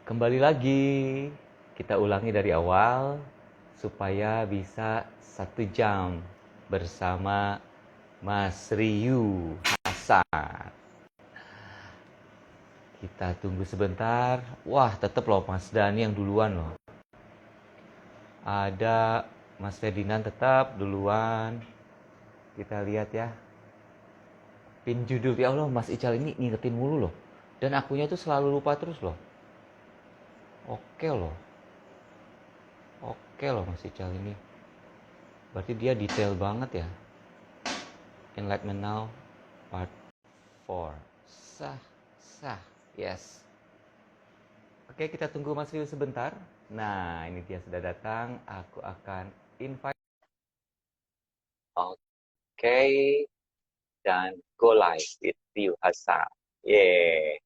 Kembali lagi, kita ulangi dari awal supaya bisa 1 jam bersama Mas Riyu Hasan. Kita tunggu sebentar. Wah, tetap loh Mas Dani yang duluan loh. Ada Mas Ferdinand tetap duluan. Kita lihat ya. Pin judul, ya Allah, Mas Ical ini ngingetin mulu loh. Dan akunya tuh selalu lupa terus loh. Oke loh. Oke loh Mas Ical ini. Berarti dia detail banget ya. Enlightenment Now Part 4. Sah, sah, yes. Oke, kita tunggu Mas Rio sebentar. Nah, ini dia sudah datang. Aku akan invite. Oke, dan go live with Rio Hasan. Yeah.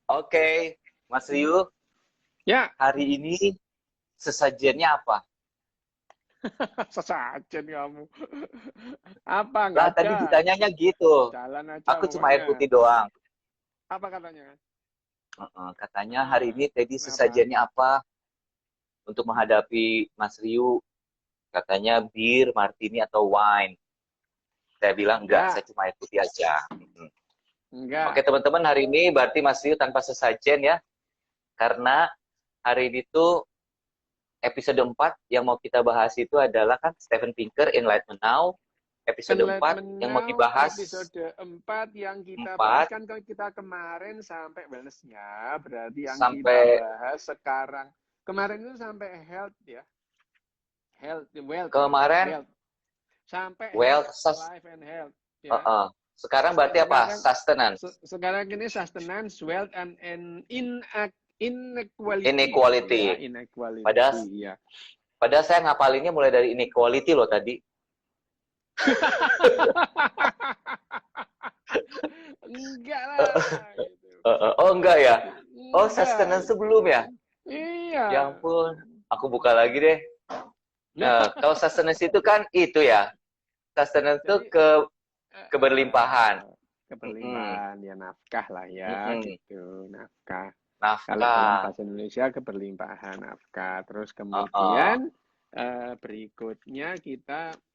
Oke, Mas Rio. Ya. Hari ini sesajennya apa? Sesajen kamu. Apa nggak Lah, ada? tadi ditanyanya gitu. Jalan aja Aku cuma air pokoknya. putih doang. Apa katanya? Katanya hari ini tadi Apa? sesajennya apa untuk menghadapi Mas Riu? Katanya bir, martini, atau wine. Saya bilang enggak, saya Enggak. cuma air putih aja. Oke Enggak. teman-teman, hari ini berarti Mas Riu tanpa sesajen ya. Karena hari ini tuh episode 4 yang mau kita bahas itu adalah kan Steven Pinker, Enlightenment Now. Episode 4 Enlightenment yang mau Now dibahas episode 4 yang kita bahas 4 kan kita kemarin sampai wellness-nya. Berarti yang kita sampai bahas sekarang. Kemarin itu sampai health ya. Health, wealth ya. kemarin Wealth. Sampai health, wealth, life and health. Ya. sekarang berarti apa? Sustenance. Sekarang ini sustenance, wealth, and inequality. Inequality. Ya, inequality. Padahal, ya. padahal saya ngapalinnya mulai dari inequality loh tadi. Enggak lah. Gitu. Oh enggak ya? Oh Enggak. sustenance sebelum ya? Iya. Ya ampun, aku buka lagi deh. Nah, kalau sustenance itu kan itu ya. Sustenance itu keberlimpahan. Keberlimpahan, ya nafkah lah ya, gitu. Nafkah. Kalau dalam bahasa Indonesia keberlimpahan nafkah. Terus kemudian berikutnya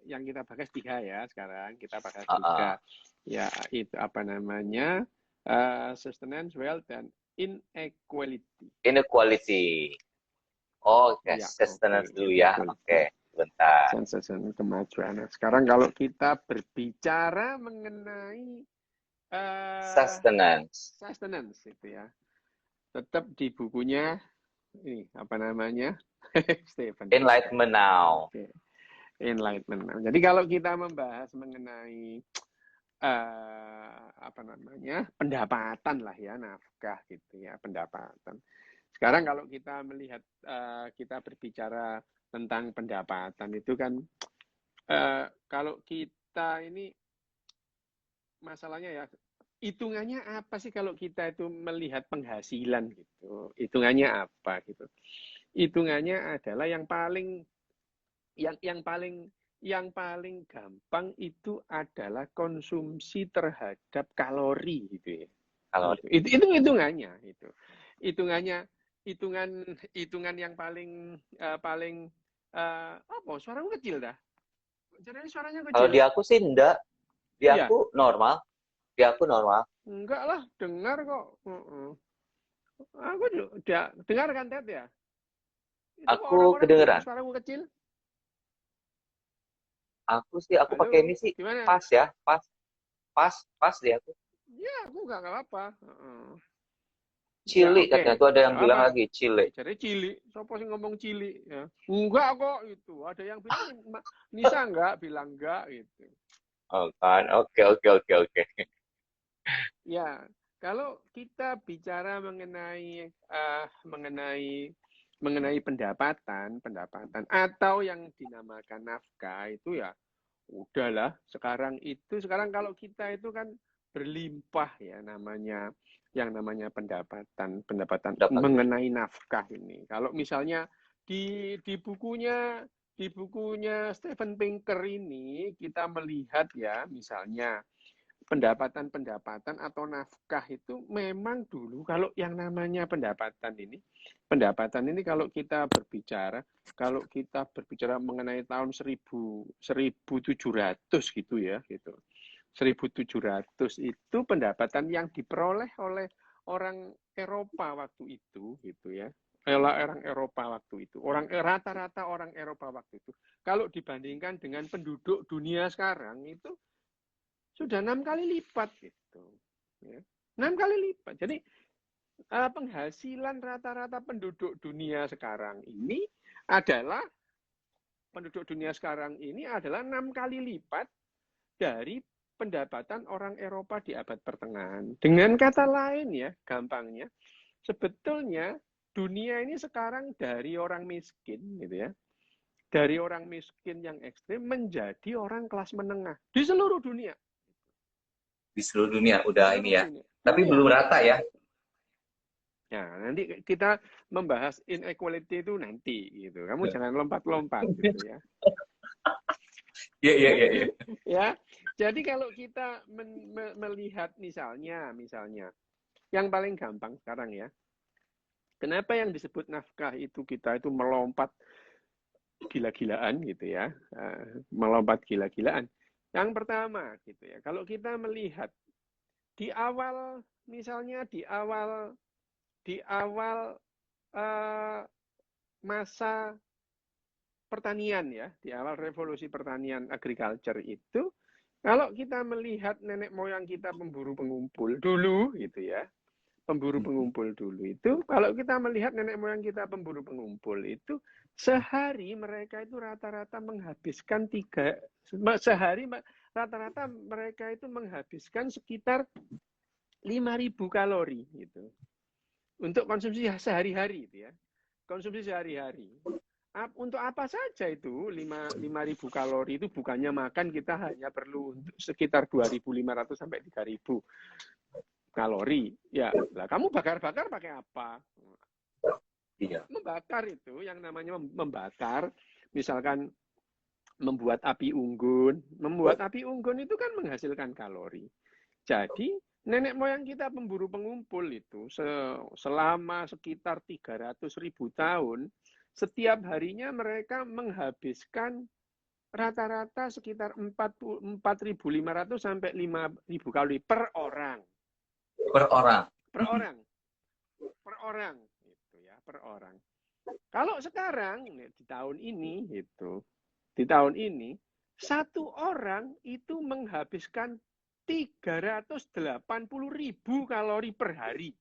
yang kita bahas 3 ya sekarang. Kita bahas 3. Ya, itu apa namanya? Sustenance, wealth, dan inequality. Inequality. Oke, Ya, sustenance dulu ya. Oke, bentar. Sustenance kemajuan. Nah, sekarang kalau kita berbicara mengenai Sustenance itu ya. Tetap di bukunya ini apa namanya? Stephen. Enlightenment Now. Okay. Enlightenment Now. Jadi kalau kita membahas mengenai apa namanya? Pendapatan lah ya, nafkah gitu ya, pendapatan. Sekarang kalau kita melihat kita berbicara tentang pendapatan itu kan kalau kita ini masalahnya ya hitungannya apa sih kalau kita itu melihat penghasilan gitu, hitungannya apa gitu, hitungannya adalah yang paling gampang itu adalah konsumsi terhadap kalori gitu ya. Kalori. Itu hitungannya itu hitungan yang paling apa suaramu kecil dah, jadi suaranya Kalau kecil. di aku sih enggak, di aku normal. Di aku normal. Enggak lah, dengar kok. Aku udah dengar kan Ted ya? Itu kok Aku orang-orang bilang kedengeran. suaraku kecil. Aku pakai ini sih gimana? pas ya, pas deh aku. Ya, aku enggak apa-apa. Cili ya, katanya tuh ada yang bilang lagi cili. Jadi cili, siapa sih ngomong cili ya? Enggak kok itu. Ada yang bilang Nisa enggak, bilang enggak gitu. Oh kan, oke. Ya, kalau kita bicara mengenai pendapatan atau yang dinamakan nafkah itu ya udahlah sekarang kalau kita itu kan berlimpah ya yang namanya pendapatan mengenai nafkah ini. Kalau misalnya di bukunya Stephen Pinker ini kita melihat ya misalnya pendapatan atau nafkah itu memang dulu kalau yang namanya pendapatan ini kalau kita berbicara mengenai tahun 1700 gitu ya gitu. 1700 itu pendapatan yang diperoleh oleh orang Eropa waktu itu gitu ya. Orang Eropa waktu itu. Rata-rata orang Eropa waktu itu. Kalau dibandingkan dengan penduduk dunia sekarang itu sudah 6 kali lipat gitu. Ya. 6 kali lipat. Jadi penghasilan rata-rata penduduk dunia sekarang ini adalah 6 kali lipat dari pendapatan orang Eropa di abad pertengahan. Dengan kata lain ya, gampangnya, sebetulnya dunia ini sekarang dari orang miskin gitu ya. Dari orang miskin yang ekstrim menjadi orang kelas menengah di seluruh dunia. Di seluruh dunia udah Seluruh ini ya. dunia. Tapi belum rata ya. Ya, nanti kita membahas inequality itu nanti gitu. Kamu jangan lompat-lompat gitu ya. Iya. Ya. Jadi kalau kita melihat misalnya yang paling gampang sekarang ya. Kenapa yang disebut nafkah itu kita itu melompat gila-gilaan gitu ya. Melompat gila-gilaan. Yang pertama gitu ya. Kalau kita melihat di awal misalnya di awal masa pertanian ya, di awal revolusi pertanian agriculture itu, kalau kita melihat nenek moyang kita pemburu pengumpul dulu gitu ya, pemburu pengumpul dulu itu, kalau kita melihat nenek moyang kita pemburu pengumpul itu, sehari mereka itu rata-rata menghabiskan rata-rata mereka itu menghabiskan sekitar 5.000 kalori gitu. Untuk konsumsi sehari-hari itu ya. Konsumsi sehari-hari. Untuk apa saja itu 5.000 kalori itu bukannya makan kita hanya perlu sekitar 2.500 sampai 3.000 kalori. Ya, lah kamu bakar-bakar pakai apa? Iya. Membakar itu yang namanya membakar, misalkan membuat api unggun. Membuat api unggun itu kan menghasilkan kalori. Jadi nenek moyang kita pemburu pengumpul itu selama sekitar 300.000 tahun, setiap harinya mereka menghabiskan rata-rata sekitar 4.500 sampai 5.000 kalori per orang. Per orang. Per orang gitu ya, per orang. Kalau sekarang di tahun ini satu orang itu menghabiskan 380.000 kalori per hari.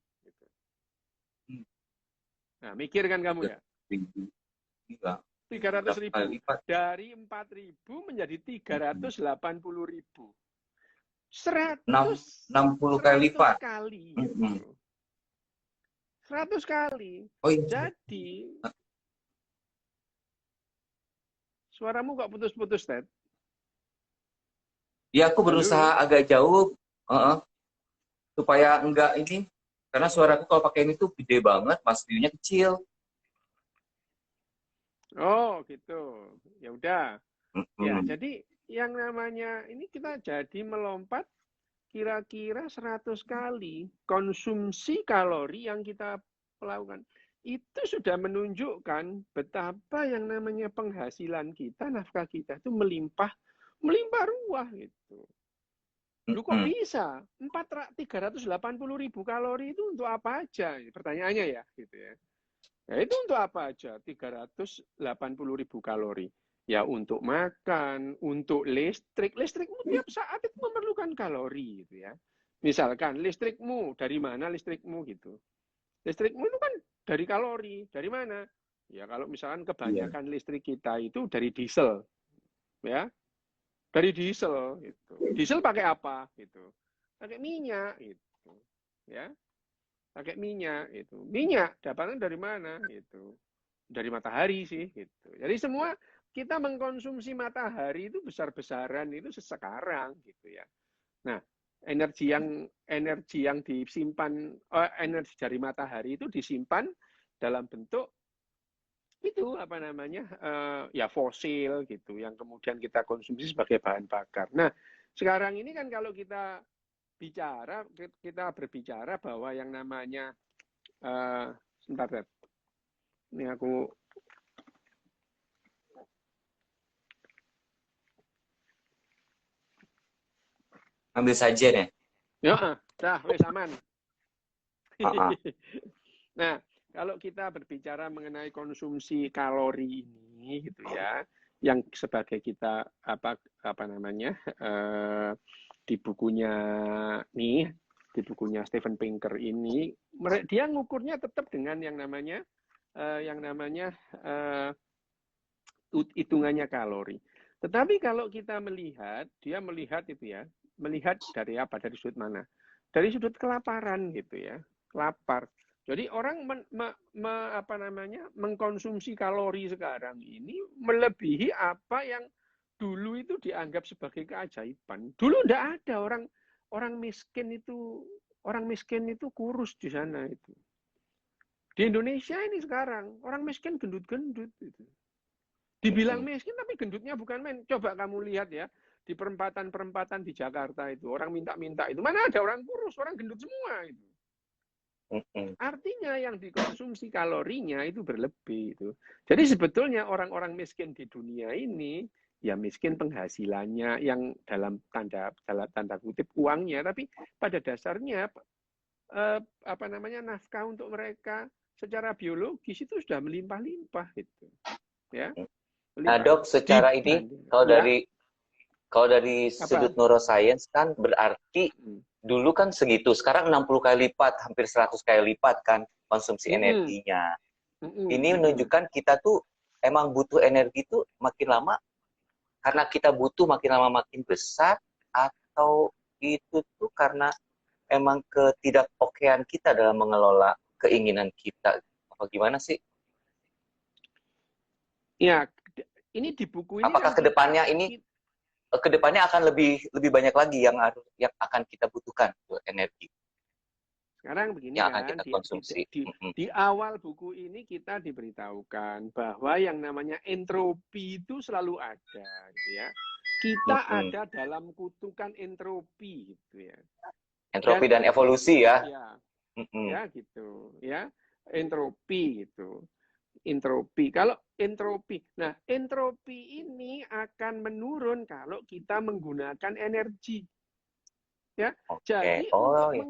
Nah, mikir kan kamu ya? 300.000 dari 4.000 menjadi 380.000. 60 kali lipat. 100 kali. Oh, iya. Jadi suaramu kok putus-putus, Ted? Ya, aku berusaha agak jauh supaya enggak ini, karena suaraku kalau pakai ini tuh gede banget, mas view-nya kecil. Oh, gitu. Ya udah. Ya, jadi yang namanya ini kita jadi melompat kira-kira 100 kali konsumsi kalori yang kita lakukan. Itu sudah menunjukkan betapa yang namanya penghasilan kita, nafkah kita itu melimpah ruah gitu. Lu kok bisa? 380.000 kalori itu untuk apa aja? Pertanyaannya ya, gitu ya. Ya itu untuk apa aja? 380.000 kalori. Ya untuk makan, untuk listrik. Listrikmu tiap saat itu memerlukan kalori gitu ya. Misalkan listrikmu, dari mana listrikmu gitu. Listrikmu itu kan dari kalori. Dari mana? Ya kalau misalkan kebanyakan listrik kita itu dari diesel. Ya. Dari diesel gitu. Diesel pakai apa gitu? Pakai minyak gitu. Ya. Pakai minyak itu. Minyak dapatnya dari mana gitu? Dari matahari sih gitu. Jadi semua kita mengkonsumsi matahari itu besar-besaran itu sekarang gitu ya. Nah, energi yang disimpan energi dari matahari itu disimpan dalam bentuk itu apa namanya ya fosil gitu yang kemudian kita konsumsi sebagai bahan bakar. Nah sekarang ini kan kalau kita berbicara bahwa yang namanya sebentar, Dad. Ini aku Ambil saja ya. dah wes aman. Uh-uh. Nah, kalau kita berbicara mengenai konsumsi kalori ini gitu ya, yang sebagai kita apa namanya di bukunya Steven Pinker ini, dia ngukurnya tetap dengan yang namanya hitungannya kalori. Tetapi kalau kita melihat, dia melihat itu ya, melihat dari apa? Dari sudut mana? Dari sudut kelaparan gitu ya, lapar. Jadi orang mengkonsumsi kalori sekarang ini melebihi apa yang dulu itu dianggap sebagai keajaiban. Dulu tidak ada orang miskin itu kurus di sana itu. Di Indonesia ini sekarang orang miskin gendut-gendut itu. Dibilang miskin tapi gendutnya bukan main. Coba kamu lihat ya, di perempatan-perempatan di Jakarta itu orang minta-minta itu mana ada orang kurus, orang gendut semua itu. Artinya yang dikonsumsi kalorinya itu berlebih itu. Jadi sebetulnya orang-orang miskin di dunia ini ya miskin penghasilannya yang dalam tanda kutip uangnya, tapi pada dasarnya nafkah untuk mereka secara biologis itu sudah melimpah-limpah itu. Ya. Nah, Dok, secara ini kalau dari sudut neuroscience kan berarti dulu kan segitu, sekarang 60 kali lipat, hampir 100 kali lipat kan konsumsi energinya. Ini menunjukkan kita tuh emang butuh energi tuh makin lama karena kita butuh makin lama makin besar, atau itu tuh karena emang ketidakokean kita dalam mengelola keinginan kita. Apa gimana sih? Ya, ini di buku ini apakah kedepannya akan lebih banyak lagi yang akan kita butuhkan energi sekarang begini yang kan, akan kita konsumsi. Di awal buku ini kita diberitahukan bahwa yang namanya entropi itu selalu ada gitu ya. Kita ada dalam kutukan entropi gitu ya. Entropi dan evolusi ya. Ya gitu ya, entropi gitu. Entropi. Kalau entropi, nah entropi ini akan menurun kalau kita menggunakan energi. Ya, jadi untuk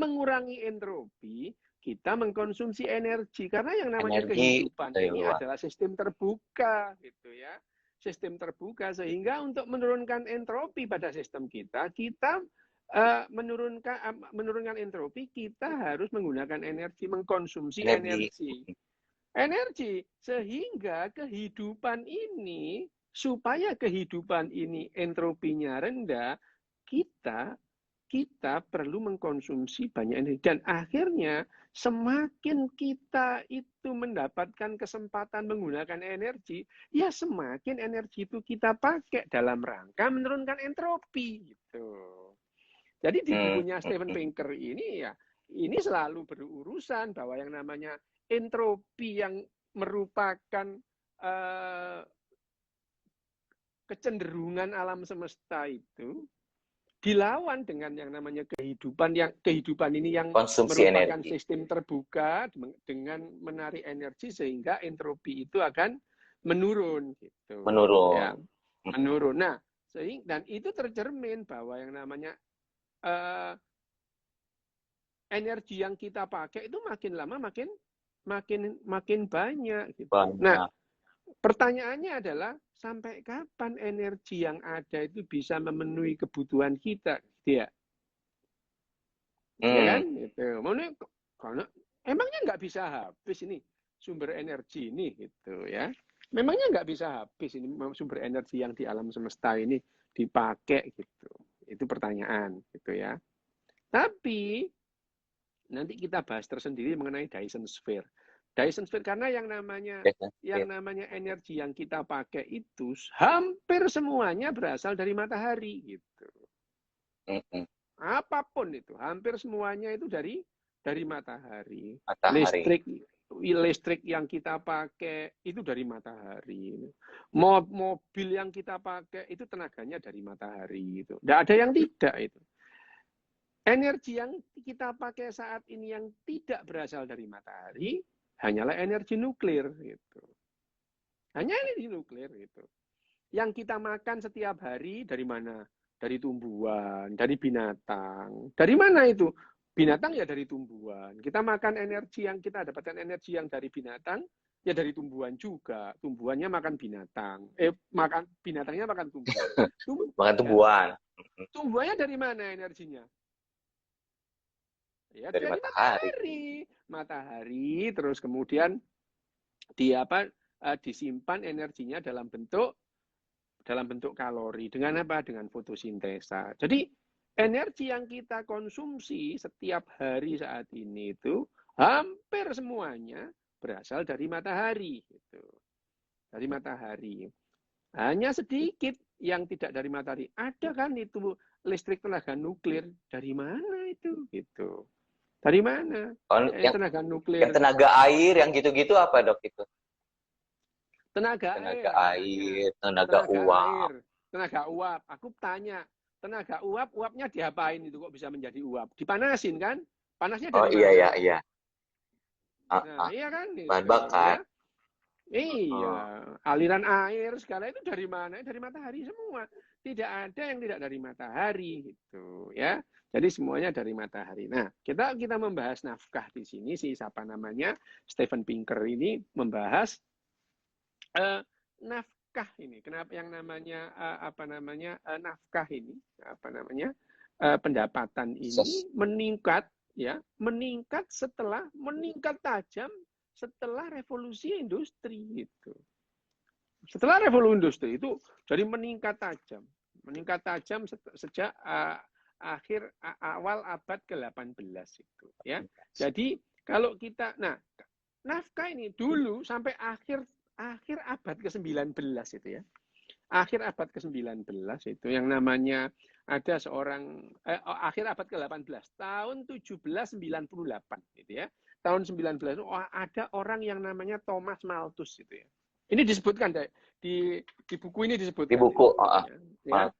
mengurangi entropi, kita mengkonsumsi energi karena yang namanya kehidupan ini adalah sistem terbuka, gitu ya, sistem terbuka sehingga untuk menurunkan entropi pada sistem kita menurunkan entropi, kita harus menggunakan energi, mengkonsumsi energi sehingga kehidupan ini, supaya kehidupan ini entropinya rendah, kita perlu mengkonsumsi banyak energi. Dan akhirnya semakin kita itu mendapatkan kesempatan menggunakan energi, ya semakin energi itu kita pakai dalam rangka menurunkan entropi gitu. Jadi di bukunya Steven Pinker ini ya, ini selalu berurusan bahwa yang namanya entropi yang merupakan kecenderungan alam semesta itu dilawan dengan yang namanya kehidupan ini yang konsumsi merupakan energi. Sistem terbuka dengan menarik energi sehingga entropi itu akan menurun gitu. Ya, menurun. Nah, dan itu tercermin bahwa yang namanya energi yang kita pakai itu makin lama makin banyak gitu. Nah, pertanyaannya adalah sampai kapan energi yang ada itu bisa memenuhi kebutuhan kita, ya? Ya kan? Gitu. Karena emangnya nggak bisa habis ini sumber energi ini, gitu ya? Memangnya nggak bisa habis ini sumber energi yang di alam semesta ini dipakai, gitu. Itu pertanyaan, gitu ya. Tapi nanti kita bahas tersendiri mengenai Dyson Sphere. Dyson Sphere karena yang namanya energi yang kita pakai itu hampir semuanya berasal dari matahari gitu. Apapun itu, hampir semuanya itu dari matahari. listrik yang kita pakai itu dari matahari. Mobil yang kita pakai itu tenaganya dari matahari. Itu tidak ada yang tidak itu. Energi yang kita pakai saat ini yang tidak berasal dari matahari hanyalah energi nuklir gitu. Hanya energi nuklir gitu. Yang kita makan setiap hari dari mana? Dari tumbuhan, dari binatang. Dari mana itu? Binatang ya dari tumbuhan. Kita makan energi yang kita dapatkan energi yang dari binatang ya dari tumbuhan juga. Tumbuhannya makan binatang. Makan binatangnya makan tumbuhan. Makan tumbuhan. Tumbuhannya dari mana energinya? Ya Dari matahari. Matahari terus kemudian disimpan energinya dalam bentuk kalori. Dengan apa? Dengan fotosintesa. Jadi energi yang kita konsumsi setiap hari saat ini itu hampir semuanya berasal dari matahari gitu. Dari matahari. Hanya sedikit yang tidak dari matahari. Ada kan itu listrik tenaga nuklir. Dari mana itu gitu? Dari mana? Tenaga nuklir. Yang tenaga air, yang gitu-gitu apa dok itu? Tenaga air, tenaga uap. Tenaga uap. Aku tanya, tenaga uapnya diapain itu kok bisa menjadi uap? Dipanasin kan? Panasnya dari mana? Iya. Nah, iya kan? Bahan bakar. Ya? Iya, aliran air segala itu dari mana? Dari matahari semua. Tidak ada yang tidak dari matahari gitu ya. Jadi semuanya dari matahari. Nah, kita membahas nafkah di sini siapa namanya Steven Pinker ini membahas nafkah ini. Kenapa yang namanya nafkah ini pendapatan ini meningkat tajam setelah revolusi industri itu. Setelah revolusi industri itu jadi meningkat tajam sejak awal abad ke-18 itu ya. Jadi kalau kita nafkah ini dulu sampai akhir abad ke-19 itu ya. Akhir abad ke-19 itu yang namanya ada seorang akhir abad ke-18 tahun 1798 gitu ya. Tahun 19 ada orang yang namanya Thomas Malthus itu ya. Ini disebutkan di buku ini disebutkan. Di buku ya.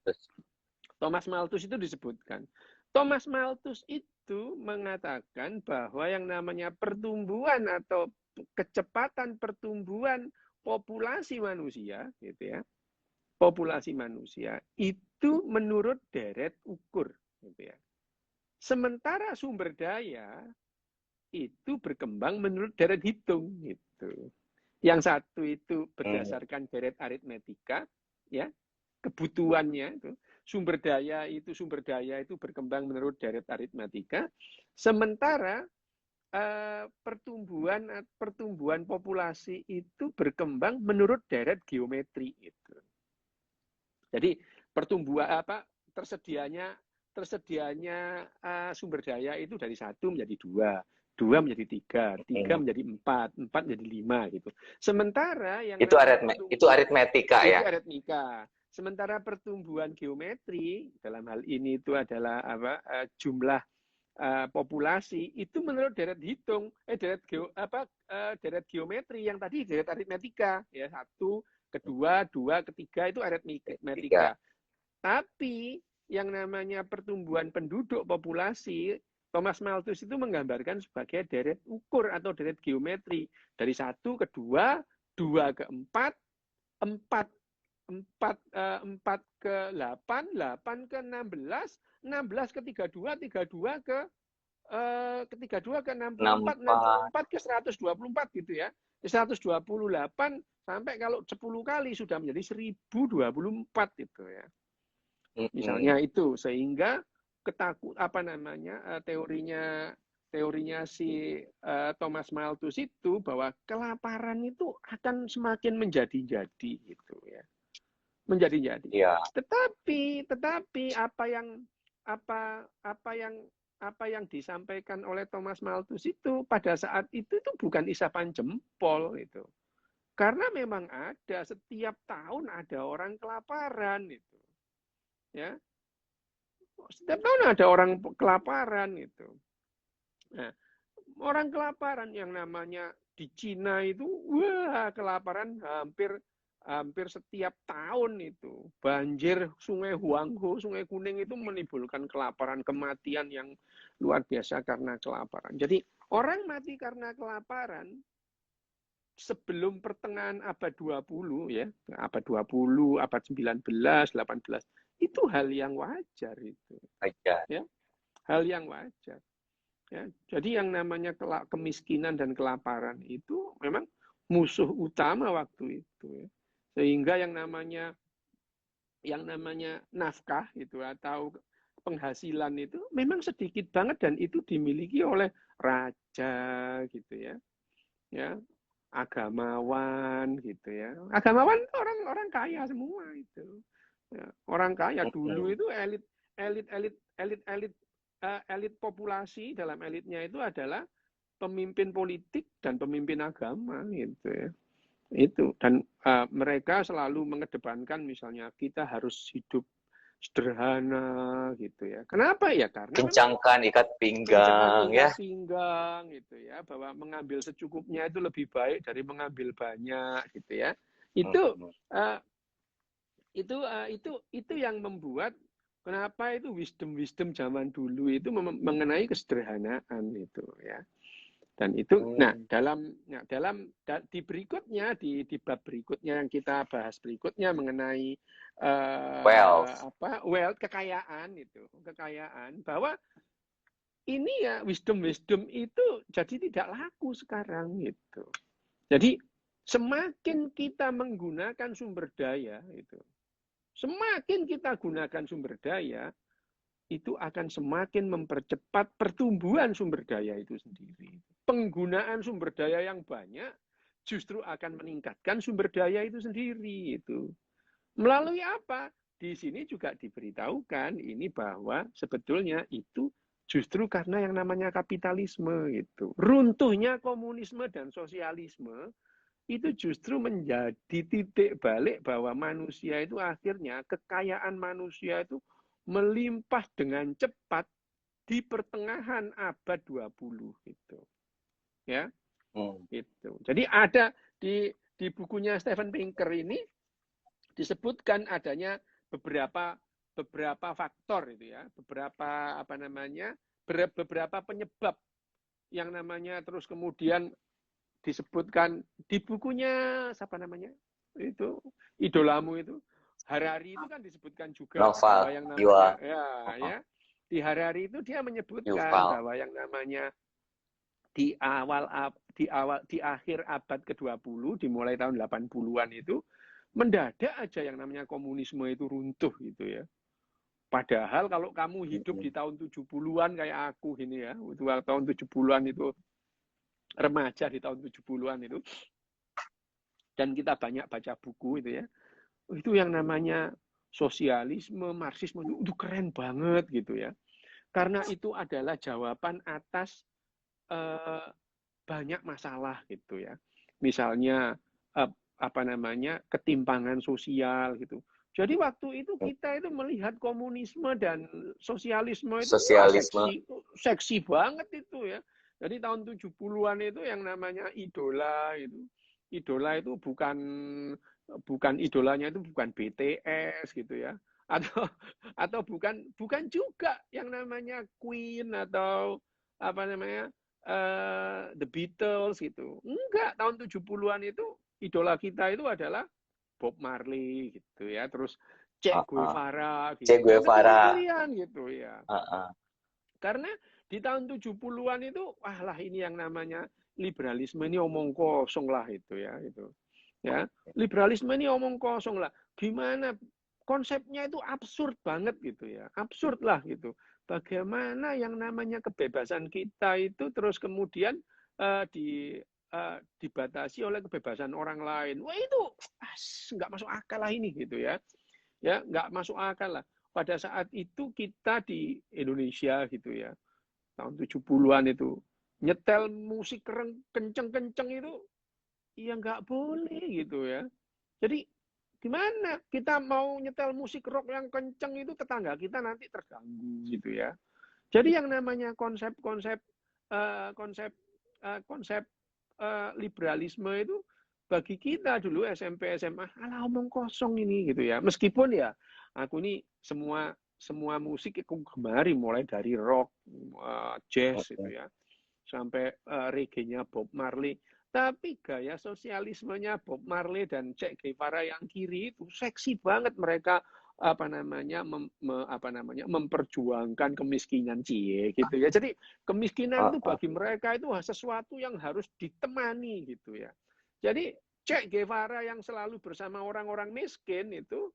Thomas Malthus itu disebutkan. Thomas Malthus itu mengatakan bahwa yang namanya pertumbuhan atau kecepatan pertumbuhan populasi manusia gitu ya. Populasi manusia itu menurut deret ukur gitu ya. Sementara sumber daya itu berkembang menurut deret hitung gitu. Yang satu itu berdasarkan deret aritmetika ya, kebutuhannya itu. Sumber daya itu berkembang menurut deret aritmetika, sementara pertumbuhan populasi itu berkembang menurut deret geometri itu. Jadi tersedianya sumber daya itu dari 1 menjadi 2 menjadi 3 menjadi 4 menjadi 5 gitu. Sementara yang itu aritmetika ya. Itu aritmetika. Sementara pertumbuhan geometri dalam hal ini itu adalah jumlah populasi itu menurut deret hitung deret geometri yang tadi deret aritmetika ya 1, kedua, 2, ketiga itu aritmetika. Tapi yang namanya pertumbuhan penduduk populasi Thomas Malthus itu menggambarkan sebagai deret ukur atau deret geometri dari 1 ke 2, 2 ke 4, 4 ke 8, 8 ke 16, 16 ke 32, 32 ke 64, 64 ke 124 gitu ya. 128 sampai kalau 10 kali sudah menjadi 1024 itu ya. Misalnya itu sehingga teorinya si Thomas Malthus itu bahwa kelaparan itu akan semakin menjadi-jadi gitu ya. Menjadi-jadi. Ya. Tetapi apa yang disampaikan oleh Thomas Malthus itu pada saat itu bukan isapan jempol itu. Karena memang setiap tahun ada orang kelaparan itu. Ya. Setiap tahun ada orang kelaparan itu. Nah, orang kelaparan yang namanya di Cina itu, wah, kelaparan hampir setiap tahun itu. Banjir Sungai Huanghe, Sungai Kuning itu menimbulkan kelaparan, kematian yang luar biasa karena kelaparan. Jadi orang mati karena kelaparan sebelum pertengahan abad 20 ya, abad 20, abad 19, 18, itu hal yang wajar itu. Ya, hal yang wajar. Ya, jadi yang namanya kemiskinan dan kelaparan itu memang musuh utama waktu itu ya. Sehingga yang namanya nafkah itu atau penghasilan itu memang sedikit banget dan itu dimiliki oleh raja gitu ya. Ya, agamawan gitu ya. Agamawan orang kaya semua itu. Ya, orang kaya dulu itu elit populasi dalam elitnya itu adalah pemimpin politik dan pemimpin agama gitu ya. Itu dan mereka selalu mengedepankan misalnya kita harus hidup sederhana gitu ya. Kenapa ya? Karena kencangkan ikat pinggang ya. Pinggang gitu ya, bahwa mengambil secukupnya itu lebih baik dari mengambil banyak gitu ya. Itu yang membuat kenapa itu wisdom zaman dulu itu mengenai kesederhanaan itu ya. Dan itu di berikutnya di bab berikutnya yang kita bahas berikutnya mengenai wealth kekayaan bahwa ini ya wisdom itu jadi tidak laku sekarang gitu. Jadi semakin kita menggunakan sumber daya itu, semakin kita gunakan sumber daya itu akan semakin mempercepat pertumbuhan sumber daya itu sendiri. Penggunaan sumber daya yang banyak justru akan meningkatkan sumber daya itu sendiri itu. Melalui apa? Di sini juga diberitahukan ini bahwa sebetulnya itu justru karena yang namanya kapitalisme itu. Runtuhnya komunisme dan sosialisme itu justru menjadi titik balik bahwa manusia itu akhirnya kekayaan manusia itu melimpah dengan cepat di pertengahan abad 20 gitu. Ya. Gitu. Jadi ada di bukunya Steven Pinker ini disebutkan adanya beberapa faktor itu ya, beberapa penyebab yang namanya terus kemudian disebutkan di bukunya siapa namanya? Itu idolamu itu Harari itu kan disebutkan juga bahwa yang namanya ya di Harari itu dia menyebutkan bahwa yang namanya di akhir abad ke-20 dimulai tahun 80-an itu mendadak aja yang namanya komunisme itu runtuh gitu ya. Padahal kalau kamu hidup di tahun 70-an kayak aku gini ya, itu tahun 70-an itu remaja di tahun 70-an itu dan kita banyak baca buku itu ya. Itu yang namanya sosialisme, marxisme itu keren banget gitu ya. Karena itu adalah jawaban atas banyak masalah gitu ya. Misalnya ketimpangan sosial gitu. Jadi waktu itu kita itu melihat komunisme dan sosialisme itu seksi banget itu ya. Jadi tahun 70-an itu yang namanya idola itu. Idola itu bukan idolanya itu bukan BTS gitu ya. Atau bukan juga yang namanya Queen atau The Beatles gitu. Enggak, tahun 70-an itu idola kita itu adalah Bob Marley gitu ya. Terus Che Guevara gitu. Che Guevara gitu ya. Karena di tahun 70-an itu ini yang namanya liberalisme ini omong kosong lah itu ya itu. Ya, liberalisme ini omong kosong lah. Gimana konsepnya itu absurd banget gitu ya. Absurd lah gitu. Bagaimana yang namanya kebebasan kita itu terus kemudian dibatasi oleh kebebasan orang lain. Wah itu nggak masuk akal lah ini gitu ya. Ya nggak masuk akal lah. Pada saat itu kita di Indonesia gitu ya. Tahun 70-an itu nyetel musik kenceng-kenceng itu ya nggak boleh gitu ya. Jadi gimana kita mau nyetel musik rock yang kenceng itu tetangga kita nanti terganggu gitu ya. Jadi yang namanya konsep liberalisme itu bagi kita dulu SMP SMA, alah omong kosong ini gitu ya. Meskipun ya aku ini semua musik aku gemari, mulai dari rock, jazz gitu ya, sampai reggae-nya Bob Marley. Tapi gaya sosialismenya Bob Marley dan Che Guevara yang kiri itu seksi banget, mereka memperjuangkan kemiskinan gitu ya. Jadi kemiskinan itu bagi mereka itu sesuatu yang harus ditemani gitu ya. Jadi Che Guevara yang selalu bersama orang-orang miskin itu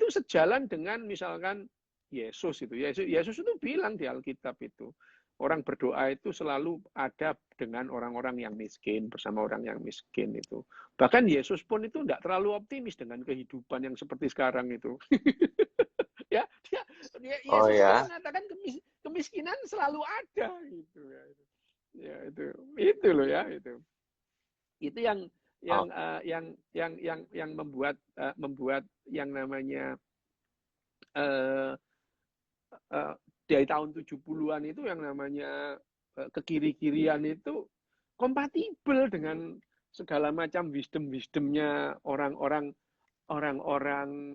sejalan dengan misalkan Yesus itu. Yesus itu bilang di Alkitab itu, orang berdoa itu selalu ada dengan orang-orang yang miskin, bersama orang yang miskin itu. Bahkan Yesus pun itu tidak terlalu optimis dengan kehidupan yang seperti sekarang itu. Ya, Yesus mengatakan kemiskinan selalu ada gitu ya. Ya itu loh ya itu. Itu yang membuat yang namanya dari tahun 70-an itu yang namanya kekiri-kirian itu kompatibel dengan segala macam wisdom-wisdomnya orang-orang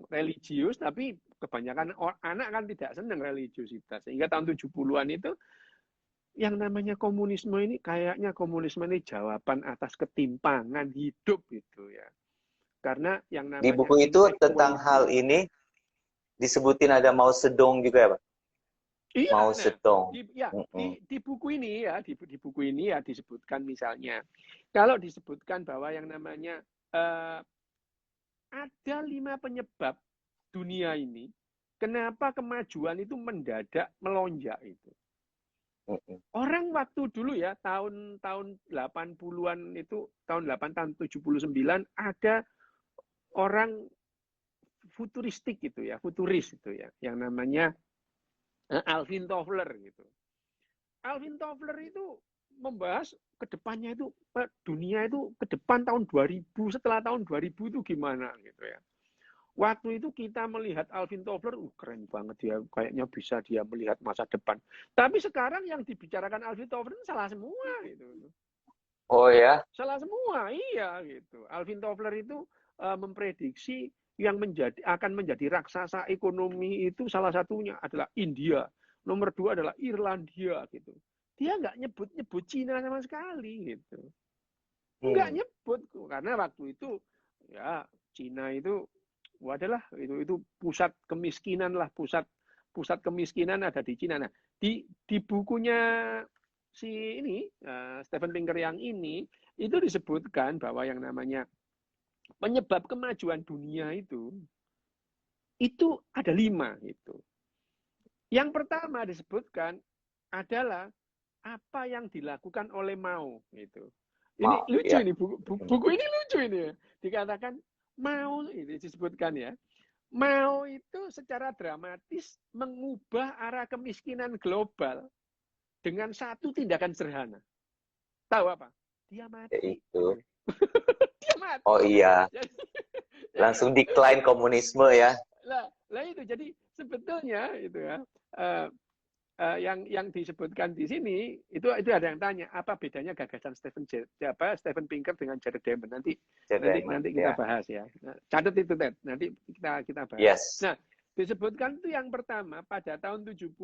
religius, tapi kebanyakan anak kan tidak senang religiusitas. Sehingga tahun 70-an itu yang namanya komunisme ini kayaknya komunisme ini jawaban atas ketimpangan hidup gitu ya. Karena yang namanya di buku itu tentang hal ini disebutin ada Mao Zedong juga ya, Pak? Iya, Mao Zedong. Di buku ini ya, di buku ini ya disebutkan misalnya, kalau disebutkan bahwa yang namanya ada 5 penyebab dunia ini, kenapa kemajuan itu mendadak melonjak itu. Orang waktu dulu ya, tahun 80-an itu, tahun 79 ada orang futuristik gitu ya, futuris itu ya, yang namanya Alvin Toffler gitu. Alvin Toffler itu membahas ke depannya itu dunia itu ke depan tahun 2000, setelah tahun 2000 itu gimana gitu ya. Waktu itu kita melihat Alvin Toffler, keren banget dia, kayaknya bisa dia melihat masa depan. Tapi sekarang yang dibicarakan Alvin Toffler salah semua gitu. Oh ya? Salah semua, iya gitu. Alvin Toffler itu memprediksi yang akan menjadi raksasa ekonomi itu salah satunya adalah India. Nomor 2 adalah Irlandia gitu. Dia nggak nyebut Cina sama sekali gitu. Nggak nyebut karena waktu itu ya Cina itu adalah itu pusat kemiskinan lah, pusat kemiskinan ada di Cina. Nah, di bukunya si ini Steven Pinker yang ini itu disebutkan bahwa yang namanya penyebab kemajuan dunia itu ada 5 itu. Yang pertama disebutkan adalah apa yang dilakukan oleh Mao gitu. Ini lucu ya. Ini buku ini lucu ini ya. Dikatakan Mao ini disebutkan ya. Mao itu secara dramatis mengubah arah kemiskinan global dengan satu tindakan sederhana. Tahu apa? Dia mati. Itu. Dia mati. Oh iya. Langsung decline komunisme ya. Lah itu jadi sebetulnya itu ya. Yang disebutkan di sini itu ada yang tanya apa bedanya gagasan Steven Pinker dengan Jared Diamond nanti kita bahas ya. Nah, catat itu Ted, nanti kita bahas. Yes. Nah, disebutkan itu yang pertama pada tahun 76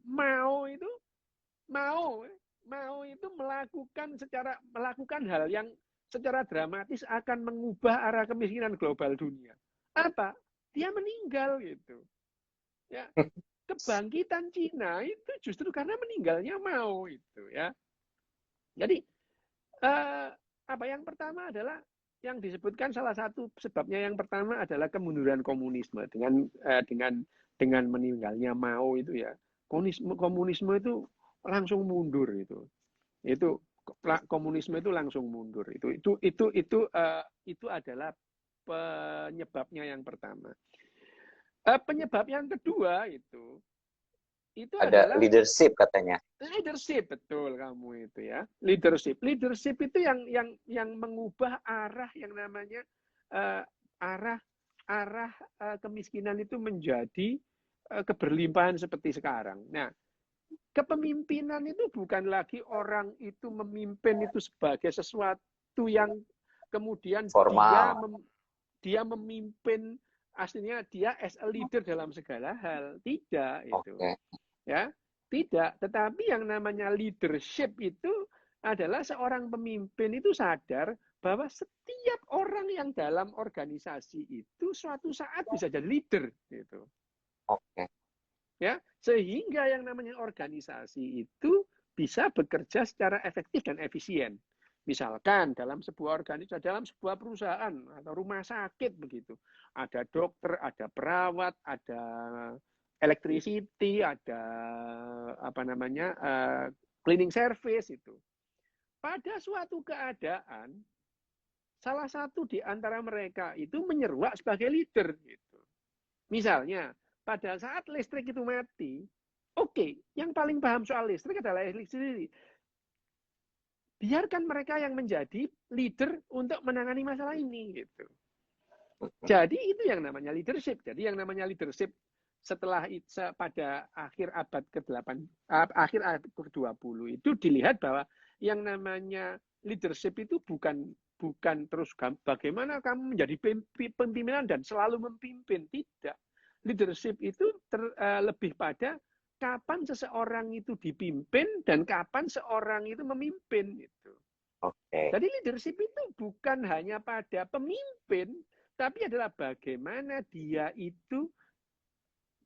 Mao itu melakukan hal yang secara dramatis akan mengubah arah kemiskinan global dunia. Apa? Dia meninggal gitu. Ya. Kebangkitan Cina itu justru karena meninggalnya Mao itu ya. Jadi apa yang pertama adalah yang disebutkan salah satu sebabnya yang pertama adalah kemunduran komunisme dengan meninggalnya Mao itu ya. Komunisme itu langsung mundur itu. Itu komunisme itu langsung mundur itu adalah penyebabnya yang pertama. Penyebab yang kedua itu ada adalah leadership katanya. Leadership, betul kamu itu ya. Leadership itu yang mengubah arah yang namanya arah kemiskinan itu menjadi keberlimpahan seperti sekarang. Nah, kepemimpinan itu bukan lagi orang itu memimpin itu sebagai sesuatu yang kemudian Formal. dia memimpin, aslinya dia as a leader dalam segala hal. Tidak itu. Oke. Ya, tidak. Tetapi yang namanya leadership itu adalah seorang pemimpin itu sadar bahwa setiap orang yang dalam organisasi itu suatu saat bisa jadi leader gitu. Oke. Ya, sehingga yang namanya organisasi itu bisa bekerja secara efektif dan efisien. Misalkan dalam sebuah organisasi, dalam sebuah perusahaan atau rumah sakit begitu, ada dokter, ada perawat, ada electricity, ada apa namanya cleaning service itu. Pada suatu keadaan, salah satu di antara mereka itu menyeruak sebagai leader gitu. Misalnya, pada saat listrik itu mati, oke, yang paling paham soal listrik adalah listrik sendiri. Biarkan mereka yang menjadi leader untuk menangani masalah ini gitu. Jadi itu yang namanya leadership. Jadi yang namanya leadership setelah pada akhir abad ke-8 akhir abad ke-20 itu dilihat bahwa yang namanya leadership itu bukan terus bagaimana kamu menjadi pimpinan dan selalu memimpin, tidak. Leadership itu lebih pada kapan seseorang itu dipimpin dan kapan seorang itu memimpin itu. Oke. Jadi leadership itu bukan hanya pada pemimpin, tapi adalah bagaimana dia itu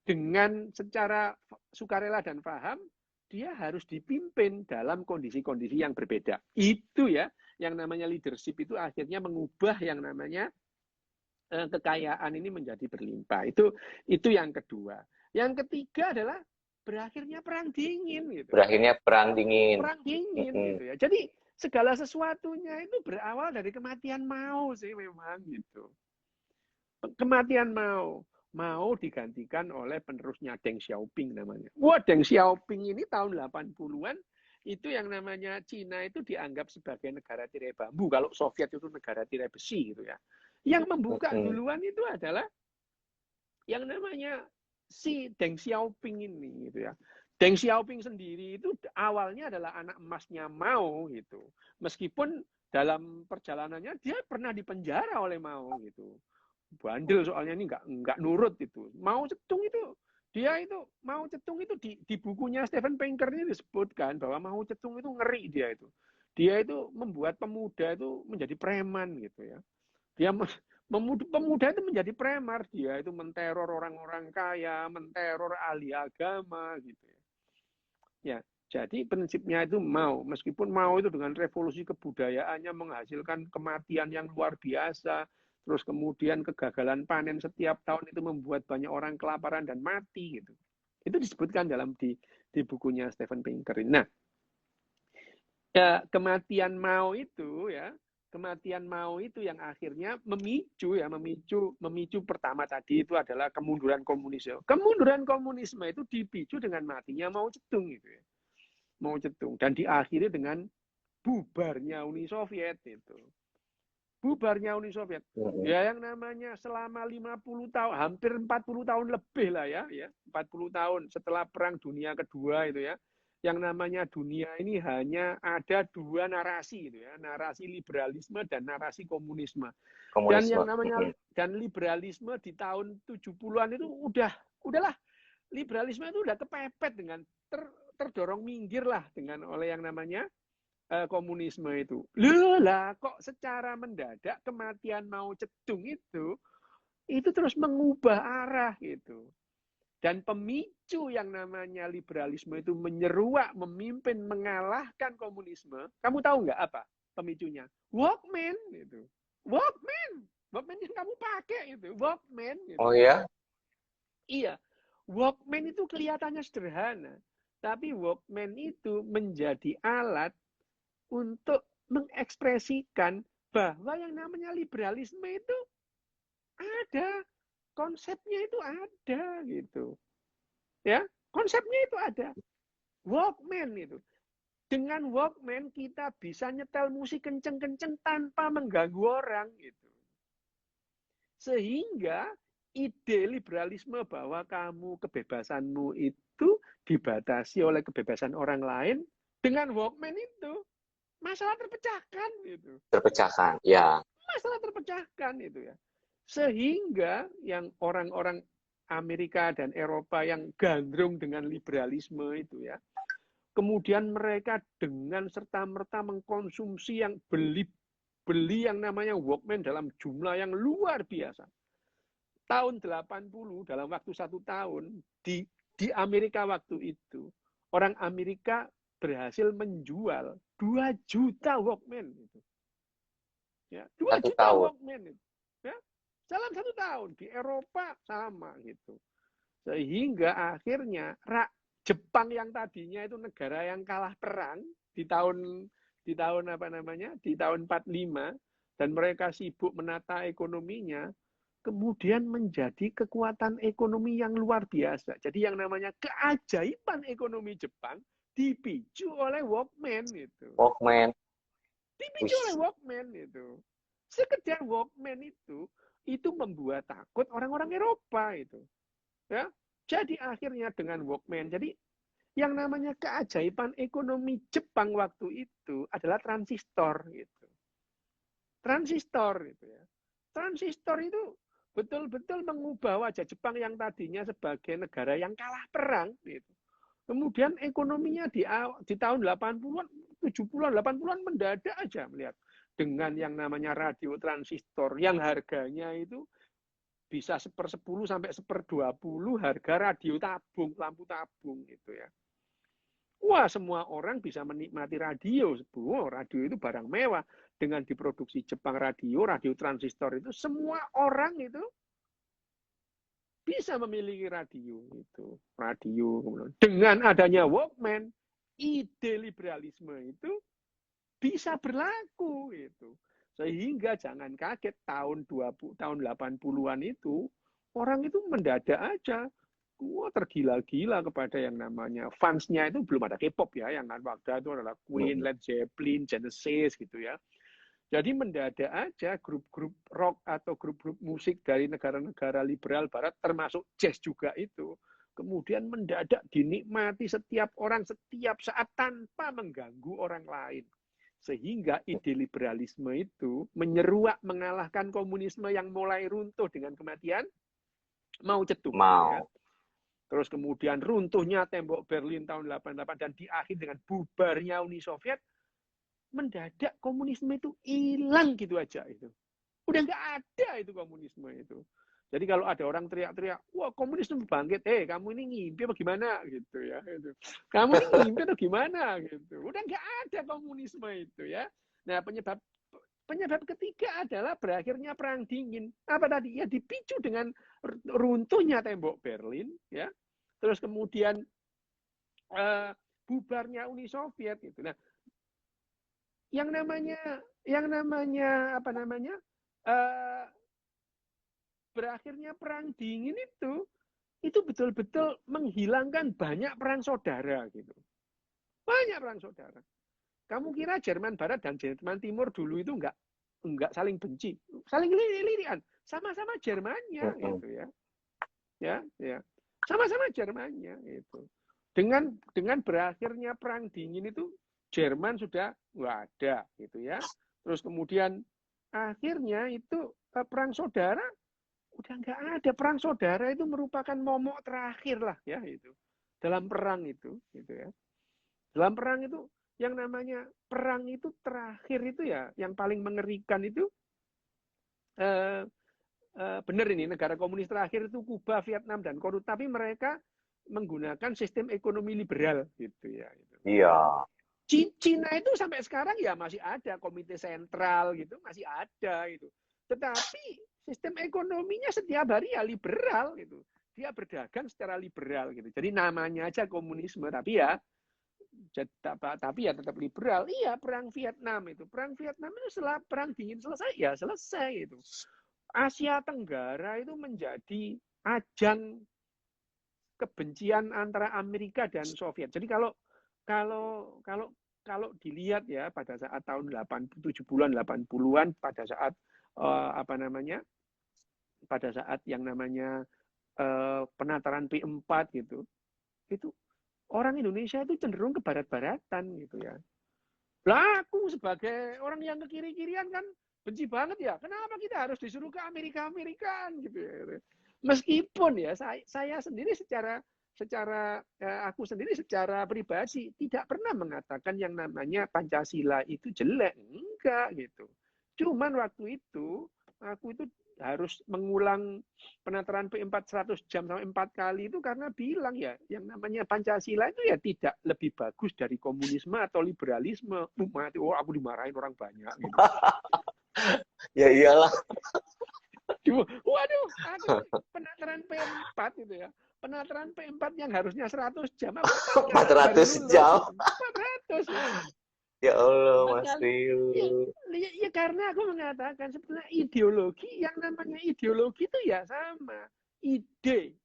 dengan secara sukarela dan paham dia harus dipimpin dalam kondisi-kondisi yang berbeda. Itu ya yang namanya leadership itu akhirnya mengubah yang namanya kekayaan ini menjadi berlimpah. Itu yang kedua. Yang ketiga adalah berakhirnya perang dingin gitu. Berakhirnya perang dingin. Perang dingin gitu ya. Jadi segala sesuatunya itu berawal dari kematian Mao sih memang gitu. Kematian Mao digantikan oleh penerusnya Deng Xiaoping namanya. Wah, Deng Xiaoping ini tahun 80-an itu yang namanya Cina itu dianggap sebagai negara tirai bambu. Kalau Soviet itu negara tirai besi gitu ya. Yang membuka duluan itu adalah yang namanya si Deng Xiaoping ini gitu ya. Deng Xiaoping sendiri itu awalnya adalah anak emasnya Mao gitu. Meskipun dalam perjalanannya dia pernah dipenjara oleh Mao gitu. Bandel soalnya ini nggak nurut itu. Mao Zedong itu Mao Zedong itu di bukunya Steven Pinker ini disebutkan bahwa Mao Zedong itu ngeri dia itu. Dia itu membuat pemuda itu menjadi preman gitu ya. Dia pemuda itu menjadi premar, dia itu menteror orang-orang kaya, menteror ahli agama gitu ya. Ya, jadi prinsipnya itu Mao, meskipun Mao itu dengan revolusi kebudayaannya menghasilkan kematian yang luar biasa, terus kemudian kegagalan panen setiap tahun itu membuat banyak orang kelaparan dan mati gitu. Itu disebutkan dalam di bukunya Steven Pinker. Nah, ya, kematian Mao itu yang akhirnya memicu pertama tadi itu adalah kemunduran komunisme. Kemunduran komunisme itu dipicu dengan matinya Mao Zedong gitu ya. Mao Zedong dan diakhiri dengan bubarnya Uni Soviet itu. Bubarnya Uni Soviet. Ya yang namanya selama 50 tahun, hampir 40 tahun lebih lah ya, 40 tahun setelah Perang Dunia Kedua itu ya. Yang namanya dunia ini hanya ada dua narasi itu ya, narasi liberalisme dan narasi komunisme. Dan yang namanya dan liberalisme di tahun 70-an itu udahlah liberalisme itu udah kepepet dengan terdorong minggir lah dengan oleh yang namanya komunisme itu. Lah kok secara mendadak kematian Mao Zedong itu terus mengubah arah gitu. Dan pemicu yang namanya liberalisme itu menyeruak, memimpin, mengalahkan komunisme. Kamu tahu nggak apa pemicunya? Walkman gitu. Walkman yang kamu pakai itu, Walkman. Gitu. Oh ya? Iya, Walkman itu kelihatannya sederhana, tapi Walkman itu menjadi alat untuk mengekspresikan bahwa yang namanya liberalisme itu ada, konsepnya itu ada gitu. Ya, konsepnya itu ada. Walkman itu. Dengan Walkman kita bisa nyetel musik kenceng-kenceng tanpa mengganggu orang gitu. Sehingga ide liberalisme bahwa kamu kebebasanmu itu itu dibatasi oleh kebebasan orang lain dengan Walkman itu. Masalah terpecahkan gitu. Terpecahkan, ya. Masalah terpecahkan itu ya. Sehingga yang orang-orang Amerika dan Eropa yang gandrung dengan liberalisme itu ya, kemudian mereka dengan serta-merta mengkonsumsi yang beli yang namanya Walkman dalam jumlah yang luar biasa. Tahun 80 dalam waktu 1 tahun di Amerika waktu itu, orang Amerika berhasil menjual 2 juta Walkman itu. Ya, 2 1 juta tahun. Walkman itu. Ya, dalam 1 tahun di Eropa sama gitu. Sehingga akhirnya Jepang yang tadinya itu negara yang kalah perang di tahun apa namanya? Di tahun 45 dan mereka sibuk menata ekonominya, kemudian menjadi kekuatan ekonomi yang luar biasa. Jadi yang namanya keajaiban ekonomi Jepang dipicu oleh Walkman itu. Walkman. Dipicu oleh Walkman itu. Sekedar Walkman itu membuat takut orang-orang Eropa itu. Ya. Jadi akhirnya dengan Walkman, jadi yang namanya keajaiban ekonomi Jepang waktu itu adalah transistor gitu. Transistor itu ya. Transistor itu betul-betul mengubah wajah Jepang yang tadinya sebagai negara yang kalah perang gitu. Kemudian ekonominya di tahun 80-an, 70-an, 80-an mendadak aja melihat dengan yang namanya radio transistor yang harganya itu bisa 1/10 sampai 1/20 harga radio tabung, lampu tabung gitu ya. Wah, semua orang bisa menikmati radio. Semua radio itu barang mewah. Dengan diproduksi Jepang radio transistor itu, semua orang itu bisa memiliki radio itu. Radio. Dengan adanya Walkman, ide liberalisme itu bisa berlaku itu. Sehingga jangan kaget tahun 80-an itu, orang itu mendadak aja. Wah, tergila-gila kepada yang namanya fansnya itu belum ada K-pop ya, yang waktu itu adalah Queen, Led Zeppelin, Genesis gitu ya. Jadi mendadak aja grup-grup rock atau grup-grup musik dari negara-negara liberal barat, termasuk jazz juga itu, kemudian mendadak dinikmati setiap orang setiap saat tanpa mengganggu orang lain. Sehingga ide liberalisme itu menyeruak mengalahkan komunisme yang mulai runtuh dengan kematian Mao Zedong. Ya. Terus kemudian runtuhnya tembok Berlin tahun 88 dan diakhiri dengan bubarnya Uni Soviet, mendadak komunisme itu hilang gitu aja itu. Udah nggak ada itu komunisme itu. Jadi kalau ada orang teriak-teriak, wah komunisme bangkit, kamu ini ngimpi apa gimana gitu ya. Gitu. Kamu ini ngimpi atau gimana gitu. Udah nggak ada komunisme itu ya. Nah penyebab ketiga adalah berakhirnya perang dingin. Apa tadi? Ya dipicu dengan runtuhnya tembok Berlin ya. Terus kemudian bubarnya Uni Soviet gitu. Nah, yang namanya apa namanya? Berakhirnya perang dingin itu betul-betul menghilangkan banyak perang saudara gitu. Banyak perang saudara. Kamu kira Jerman Barat dan Jerman Timur dulu itu enggak saling benci, saling lirik-lirikan, sama-sama Jermannya gitu ya. Ya. Sama-sama Jermannya itu. Dengan berakhirnya perang dingin itu Jerman sudah nggak ada gitu ya. Terus kemudian akhirnya itu perang saudara udah nggak ada. Perang saudara itu merupakan momok terakhir lah ya itu dalam perang itu gitu ya. Dalam perang itu yang namanya perang itu terakhir itu ya yang paling mengerikan itu benar ini negara komunis terakhir itu Kuba, Vietnam dan Korea, tapi mereka menggunakan sistem ekonomi liberal gitu ya. Iya. Cina itu sampai sekarang ya masih ada komite sentral gitu, masih ada gitu. Tetapi sistem ekonominya setiap hari ya liberal gitu. Dia berdagang secara liberal gitu. Jadi namanya aja komunisme tapi ya tetap liberal. Iya, perang Vietnam itu. Perang Vietnam itu setelah perang dingin selesai ya selesai itu. Asia Tenggara itu menjadi ajang kebencian antara Amerika dan Soviet. Jadi kalau dilihat ya pada saat tahun 70-an 80-an pada saat pada saat yang namanya penataran P4 gitu. itu orang Indonesia itu cenderung ke barat-baratan gitu ya. Lah aku sebagai orang yang ke kiri-kirian kan benci banget ya. Kenapa kita harus disuruh ke Amerika-Amerikaan gitu ya. Meskipun ya saya sendiri aku sendiri secara pribadi tidak pernah mengatakan yang namanya Pancasila itu jelek, enggak gitu. Cuman waktu itu aku itu harus mengulang penataran P4 100 jam sampai 4 kali itu karena bilang ya yang namanya Pancasila itu ya tidak lebih bagus dari komunisme atau liberalisme. Oh, aku dimarahin orang banyak gitu. Ya iyalah. Waduh, aku penataran P4 itu ya. Penataran P4 yang harusnya 100 jam. 400 jam. 400 ya. Ya Allah, Mas Rio. Ya karena aku mengatakan sebenarnya ideologi, yang namanya ideologi itu ya sama. Ide.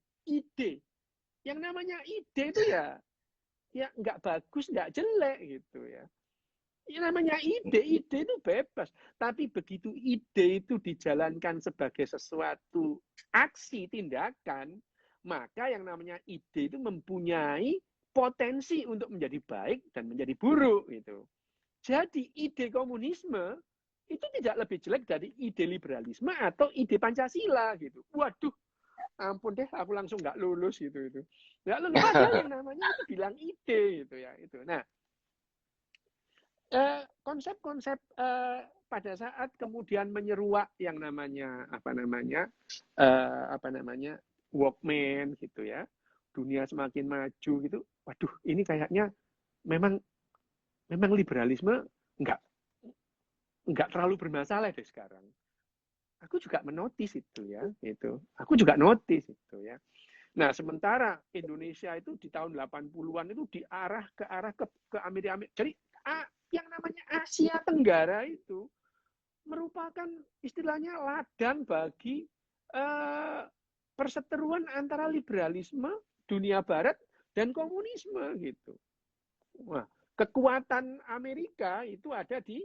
Yang namanya ide itu ya nggak bagus, nggak jelek gitu ya. Yang namanya ide itu bebas. Tapi begitu ide itu dijalankan sebagai sesuatu aksi, tindakan, maka yang namanya ide itu mempunyai potensi untuk menjadi baik dan menjadi buruk gitu. Jadi ide komunisme itu tidak lebih jelek dari ide liberalisme atau ide Pancasila gitu. Waduh, ampun deh, aku langsung nggak lulus gitu itu. Nggak lulus, padahal yang namanya itu bilang ide gitu ya itu. Nah, konsep-konsep pada saat kemudian menyeruak yang namanya Walkman gitu ya, dunia semakin maju gitu. Waduh, ini kayaknya memang liberalisme nggak terlalu bermasalah deh sekarang. Aku juga menotis itu ya, itu. Aku juga notice itu ya. Nah, sementara Indonesia itu di tahun 80-an itu diarah ke Amerika. Jadi yang namanya Asia Tenggara itu merupakan istilahnya ladang bagi perseteruan antara liberalisme dunia barat dan komunisme gitu. Wah, kekuatan Amerika itu ada di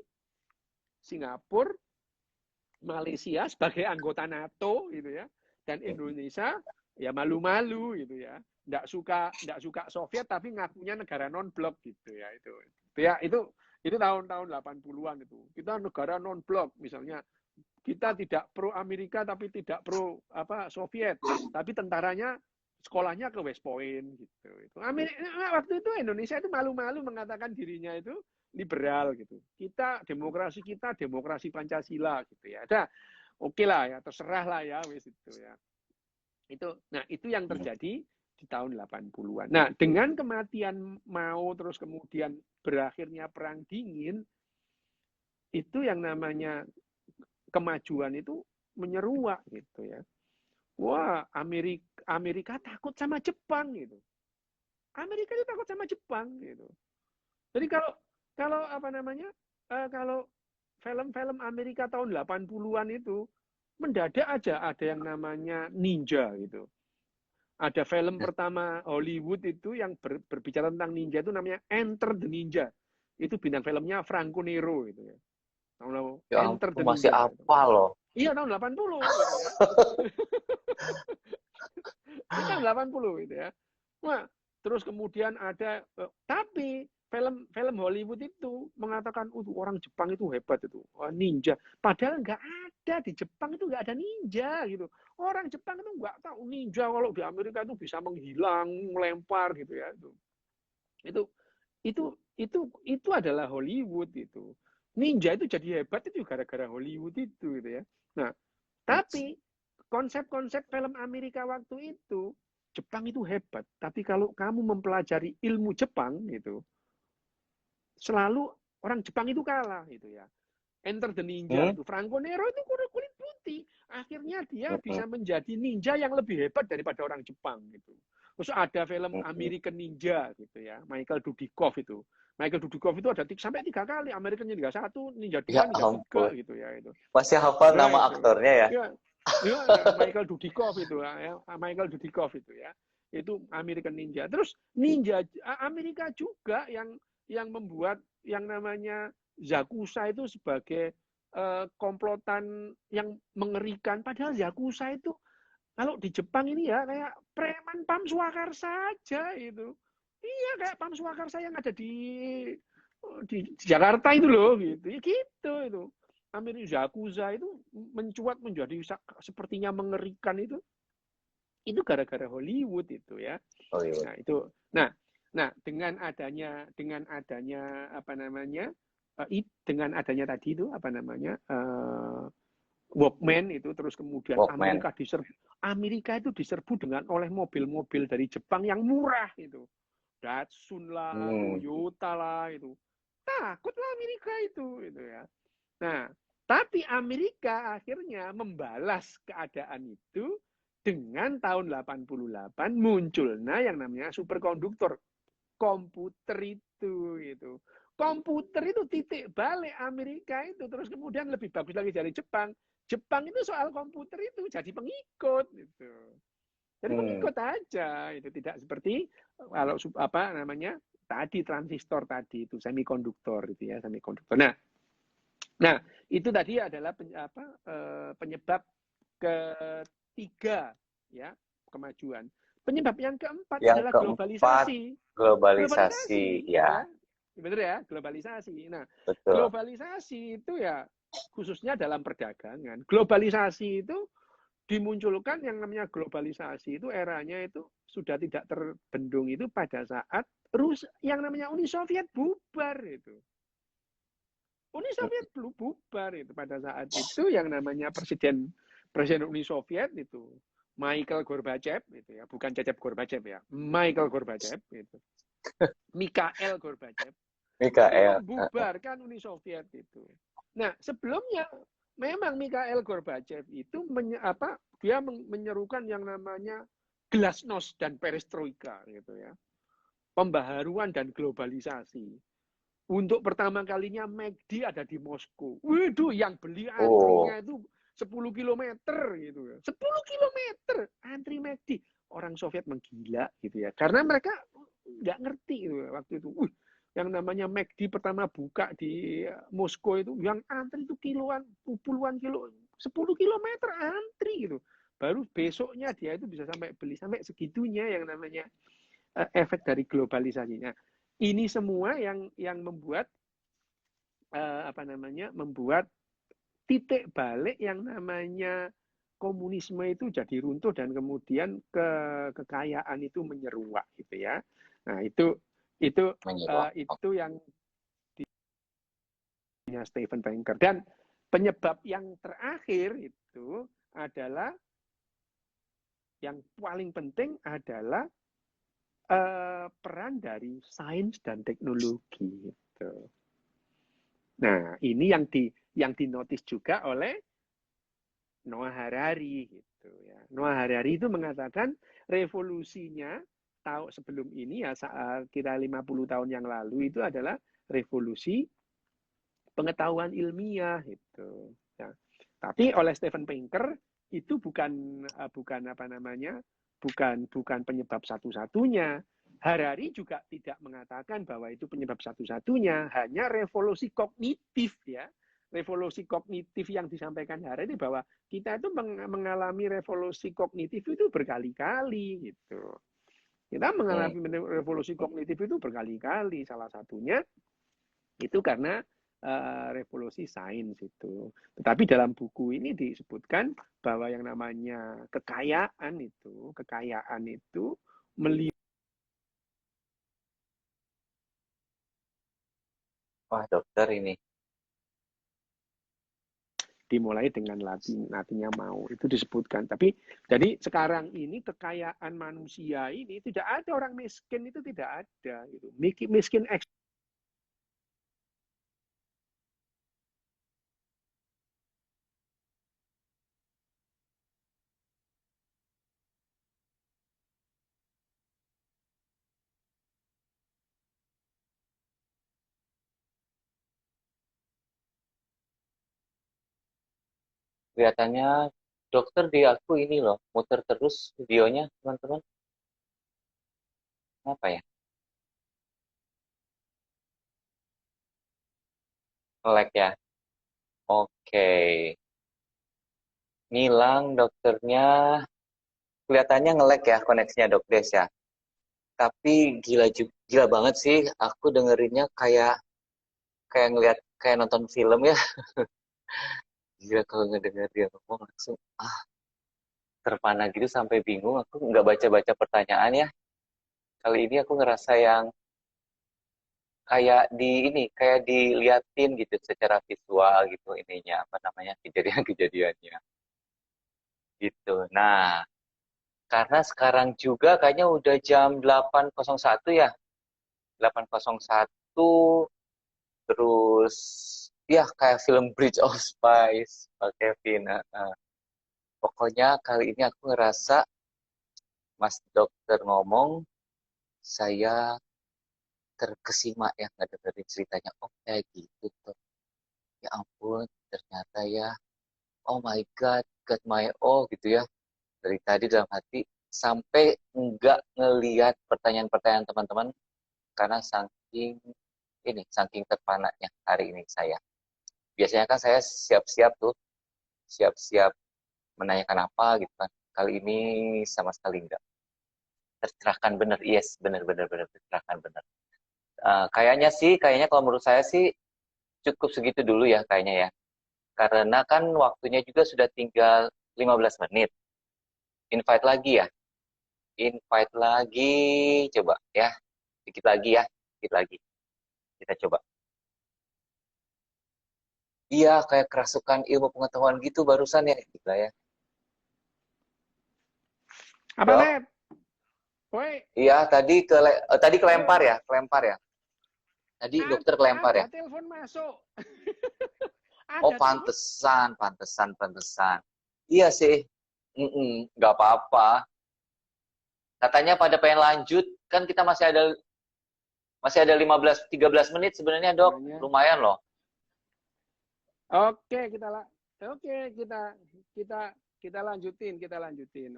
Singapura, Malaysia sebagai anggota NATO gitu ya, dan Indonesia ya malu-malu gitu ya, nggak suka Soviet tapi ngakunya negara non blok gitu ya itu tahun-tahun 80-an itu. Kita negara non blok misalnya, kita tidak pro Amerika tapi tidak pro Soviet, tapi tentaranya sekolahnya ke West Point gitu. Waktu itu Indonesia itu malu-malu mengatakan dirinya itu liberal gitu. Kita demokrasi Pancasila gitu ya. Oke lah ya, terserah lah ya wis itu ya. Itu yang terjadi di tahun 80-an. Nah, dengan kematian Mao terus kemudian berakhirnya perang dingin, itu yang namanya kemajuan itu menyeruak gitu ya. Wah, Amerika takut sama Jepang gitu. Amerika itu takut sama Jepang gitu. Jadi kalau kalau film-film Amerika tahun 80-an itu mendadak aja ada yang namanya ninja gitu. Ada film pertama Hollywood itu yang berbicara tentang ninja itu namanya Enter the Ninja. Itu bintang filmnya Franco Nero gitu ya. Ya Enter the ampun, masih Ninja. apa loh? Iya, tahun 80 gitu ya. Itu tahun 80 gitu ya. Wah, terus kemudian ada tapi film Hollywood itu mengatakan orang Jepang itu hebat itu, ninja. Padahal nggak ada di Jepang itu nggak ada ninja gitu. Orang Jepang itu nggak tahu ninja kalau di Amerika itu bisa menghilang, melempar gitu ya. Itu adalah Hollywood itu. Ninja itu jadi hebat itu gara-gara Hollywood itu gitu ya. Nah, tapi konsep-konsep film Amerika waktu itu, Jepang itu hebat. Tapi kalau kamu mempelajari ilmu Jepang gitu, selalu orang Jepang itu kalah gitu ya. Enter the Ninja itu, Franco Nero itu kulit putih. Akhirnya dia bisa menjadi ninja yang lebih hebat daripada orang Jepang gitu. Terus ada film American Ninja gitu ya, Michael Dudikoff itu. Michael Dudikoff itu ada sampai 3 kali, American Ninja 1, Ninja 2, Ya Ninja 3 ampun. gitu ya itu. Masih hafal Nah, nama itu. aktornya ya? Ya, Michael Dudikoff itu ya, Michael Dudikoff itu ya. Itu American Ninja. Terus ninja Amerika juga yang membuat yang namanya Yakuza itu sebagai komplotan yang mengerikan. Padahal Yakuza itu Kalau di Jepang ini ya kayak preman Pam Swakarsa saja itu. Iya kayak Pam Swakarsa yang ada di Jakarta itu loh gitu. Ya gitu itu. Amir Yakuza itu mencuat menjadi sepertinya mengerikan itu. Itu gara-gara Hollywood itu ya. Hollywood. Nah, itu. Nah, dengan adanya apa namanya? Dengan adanya tadi itu apa namanya? Walkman itu terus kemudian Walkman. Amerika itu diserbu dengan oleh mobil-mobil dari Jepang yang murah itu. Datsun lah, Toyota lah itu. Takutlah Amerika itu ya. Nah, tapi Amerika akhirnya membalas keadaan itu dengan tahun 88 munculnya yang namanya superkonduktor komputer itu gitu. Komputer itu titik balik Amerika itu terus kemudian lebih bagus lagi dari Jepang. Jepang itu soal komputer itu jadi pengikut gitu. Jadi pengikut aja itu tidak seperti kalau apa namanya tadi transistor tadi itu semikonduktor itu ya semikonduktor. Nah itu tadi adalah penyebab ketiga ya kemajuan. Penyebab yang keempat adalah globalisasi. Globalisasi, ya. Benar ya, globalisasi. Nah, betul. Globalisasi itu ya khususnya dalam perdagangan. Globalisasi itu dimunculkan yang namanya globalisasi itu eranya itu sudah tidak terbendung itu pada saat yang namanya Uni Soviet bubar itu. Uni Soviet bubar itu pada saat itu yang namanya Presiden Uni Soviet itu Mikhail Gorbachev itu ya, bukan Cecep Gorbachev ya, Mikhail Gorbachev itu. Mikhail Gorbachev itu membubarkan Uni Soviet itu. Nah, sebelumnya memang Mikhail Gorbachev itu dia menyerukan yang namanya glasnost dan perestroika gitu ya. Pembaharuan dan globalisasi. Untuk pertama kalinya McD ada di Moskow. Waduh, yang beli antrinya itu 10 kilometer gitu ya. 10 kilometer antri McD. Orang Soviet menggila gitu ya. Karena mereka nggak ngerti gitu ya, waktu itu. Yang namanya McD pertama buka di Moskow itu yang antri itu puluhan kilo, 10 kilometer antri gitu. Baru besoknya dia itu bisa sampai beli sampai segitunya yang namanya efek dari globalisasinya. Ini semua yang membuat membuat titik balik yang namanya komunisme itu jadi runtuh dan kemudian kekayaan itu menyeruak gitu ya. Nah, itu yang Stephen Pinker. Dan penyebab yang terakhir itu adalah yang paling penting adalah peran dari sains dan teknologi. Gitu. Nah, ini yang dinotis juga oleh Noah Harari. Gitu ya. Noah Harari itu mengatakan revolusinya sebelum ini ya saat kira 50 tahun yang lalu itu adalah revolusi pengetahuan ilmiah itu. Ya. Tapi oleh Stephen Pinker itu bukan penyebab satu-satunya. Harari juga tidak mengatakan bahwa itu penyebab satu-satunya, hanya revolusi kognitif ya. Revolusi kognitif yang disampaikan Harari bahwa kita itu mengalami revolusi kognitif itu berkali-kali gitu. Kita mengalami revolusi kognitif itu berkali-kali. Salah satunya itu karena revolusi sains itu. Tetapi dalam buku ini disebutkan bahwa yang namanya kekayaan itu Wah, dokter ini. Dimulai dengan latinya mau itu disebutkan. Tapi jadi sekarang ini kekayaan manusia ini tidak ada orang miskin itu tidak ada gitu. Miskin Kelihatannya dokter di aku ini loh, muter terus videonya, teman-teman. Apa ya? Lag ya? Oke. Ngilang dokternya. kelihatannya nge-lag ya koneksinya Dok Des ya. Tapi gila banget sih aku dengerinnya kayak kayak ngelihat kayak nonton film ya. Gila kalau ngedenger dia ngomong langsung terpana gitu sampai bingung. Aku nggak baca-baca pertanyaan ya. Kali ini aku ngerasa yang kayak diliatin gitu secara visual gitu ininya apa namanya kejadian-kejadiannya gitu. Nah, karena sekarang juga kayaknya udah jam 8.01 ya. 8.01 terus ya kayak film Bridge of Spies Pak Kevin. Pokoknya kali ini aku ngerasa Mas Dokter ngomong saya terkesima ya ngedengerin ceritanya. Oh kayak gitu tuh. Ya ampun, ternyata ya. Oh my God, got my oh gitu ya. Dari tadi dalam hati sampai enggak ngeliat pertanyaan-pertanyaan teman-teman karena saking terpanaknya hari ini saya. Biasanya kan saya siap-siap tuh, siap-siap menanyakan apa gitu kan. Kali ini sama sekali enggak. Tercerahkan bener, yes, bener tercerahkan bener. Kayaknya kalau menurut saya sih cukup segitu dulu ya kayaknya ya. Karena kan waktunya juga sudah tinggal 15 menit. Invite lagi ya. Invite lagi. Coba ya. Dikit lagi ya. Dikit lagi. Kita coba. Iya, kayak kerasukan ilmu pengetahuan gitu barusan ya. Gila ya. Apa, Dok? Lep? Woi. Iya, tadi kelempar ya. Kelempar ya. Tadi dokter kelempar ya. Ada telepon masuk. Oh, Ada pantesan. Iya sih. Nggak apa-apa. Katanya pada pengen lanjut, kan kita masih ada 13 menit sebenarnya, Dok. Lumayan loh. Oke, kita lanjutin.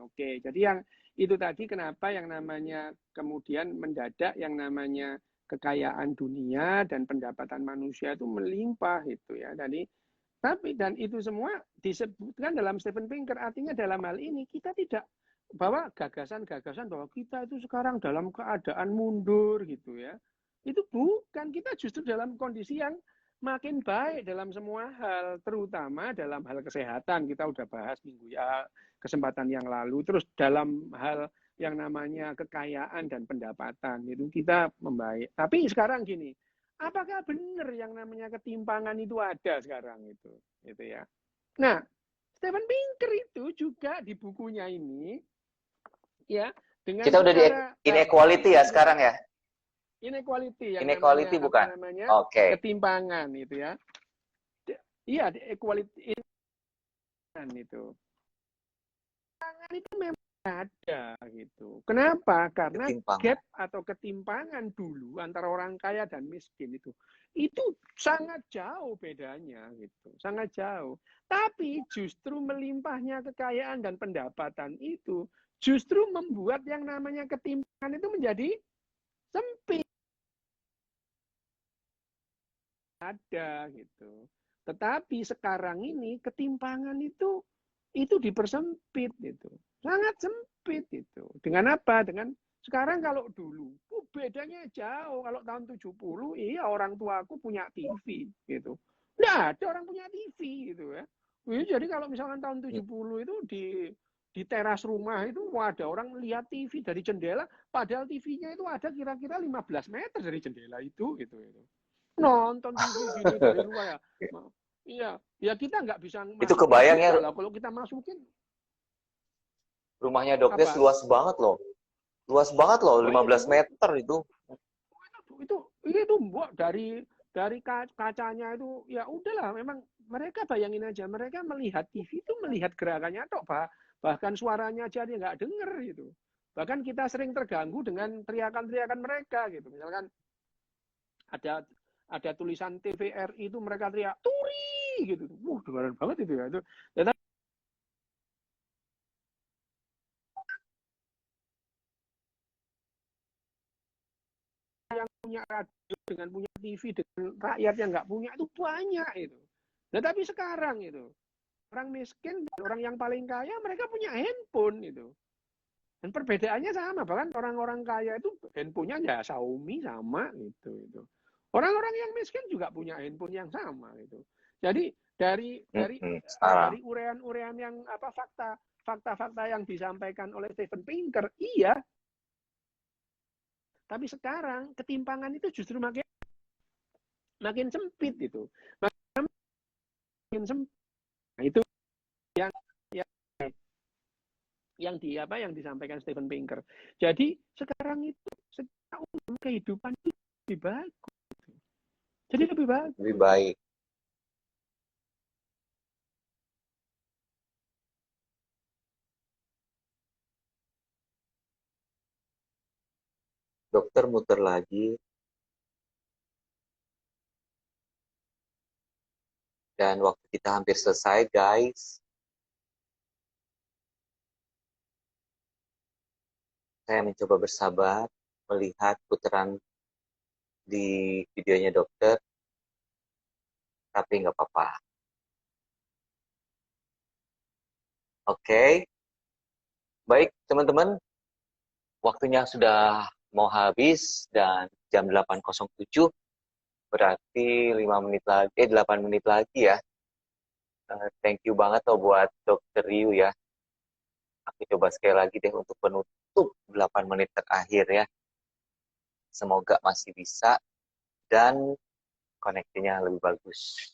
Oke, jadi yang itu tadi kenapa yang namanya kemudian mendadak yang namanya kekayaan dunia dan pendapatan manusia itu melimpah itu ya. Dan itu semua disebutkan dalam Steven Pinker, artinya dalam hal ini kita tidak bahwa gagasan-gagasan bahwa kita itu sekarang dalam keadaan mundur gitu ya. Itu bukan, kita justru dalam kondisi yang makin baik dalam semua hal, terutama dalam hal kesehatan. Kita udah bahas kesempatan yang lalu. Terus dalam hal yang namanya kekayaan dan pendapatan itu kita membaik. Tapi sekarang gini, apakah benar yang namanya ketimpangan itu ada sekarang itu ya. Nah, Steven Pinker itu juga di bukunya ini ya dengan kita udah di inequality ya sekarang ya. Inequality yang inequality namanya, bukan? Okay. Ketimpangan itu ya. Iya, equality itu. Ketimpangan itu memang ada gitu. Kenapa? Karena gap atau ketimpangan dulu antara orang kaya dan miskin itu sangat jauh bedanya gitu, sangat jauh. Tapi justru melimpahnya kekayaan dan pendapatan itu justru membuat yang namanya ketimpangan itu menjadi sempit. Ada gitu. Tetapi sekarang ini ketimpangan itu dipersempit itu. Sangat sempit itu. Dengan apa? Dengan sekarang kalau dulu bedanya jauh. Kalau tahun 70 iya orang tuaku punya TV gitu. Nggak ada orang punya TV gitu ya. Jadi kalau misalkan tahun 70 itu di teras rumah itu ada orang lihat TV dari jendela, padahal TV-nya itu ada kira-kira 15 meter dari jendela itu gitu. Nonton TV gini dari luar ya. Iya, ya kita nggak bisa itu kebayang ya lah kalau kita masukin. Rumahnya Dokter luas banget loh. Luas banget loh, 15 meter itu. Itu Mbok dari kacanya itu ya udahlah, memang mereka bayangin aja, mereka melihat TV itu melihat gerakannya tok, bahkan suaranya aja dia nggak denger gitu. Bahkan kita sering terganggu dengan teriakan-teriakan mereka gitu. Misalkan ada tulisan TVRI itu mereka teriak Turi gitu. Dengaran banget itu ya. Yang punya radio dengan punya TV dengan rakyat yang nggak punya itu banyak itu. Nah, tapi sekarang itu orang miskin dan orang yang paling kaya mereka punya handphone itu. Dan perbedaannya sama, bahkan orang-orang kaya itu handphonenya ya Xiaomi sama gitu. Orang-orang yang miskin juga punya handphone yang sama gitu. Jadi dari urean-urean yang fakta-fakta yang disampaikan oleh Steven Pinker, iya. Tapi sekarang ketimpangan itu justru makin sempit itu. Makin sempit. Nah, itu yang disampaikan Steven Pinker. Jadi sekarang itu secara umum kehidupan itu lebih bagus. Jadi lebih bagus. Lebih baik. Dokter muter lagi. Dan waktu kita hampir selesai, guys. Saya mencoba bersabar melihat putaran di videonya dokter, tapi nggak apa-apa. Oke. Baik, teman-teman. Waktunya sudah mau habis dan jam 8.07. Berarti 8 menit lagi ya. Thank you banget buat Dokter Ryu ya. Aku coba sekali lagi deh untuk penutup 8 menit terakhir ya. Semoga masih bisa dan koneksinya lebih bagus.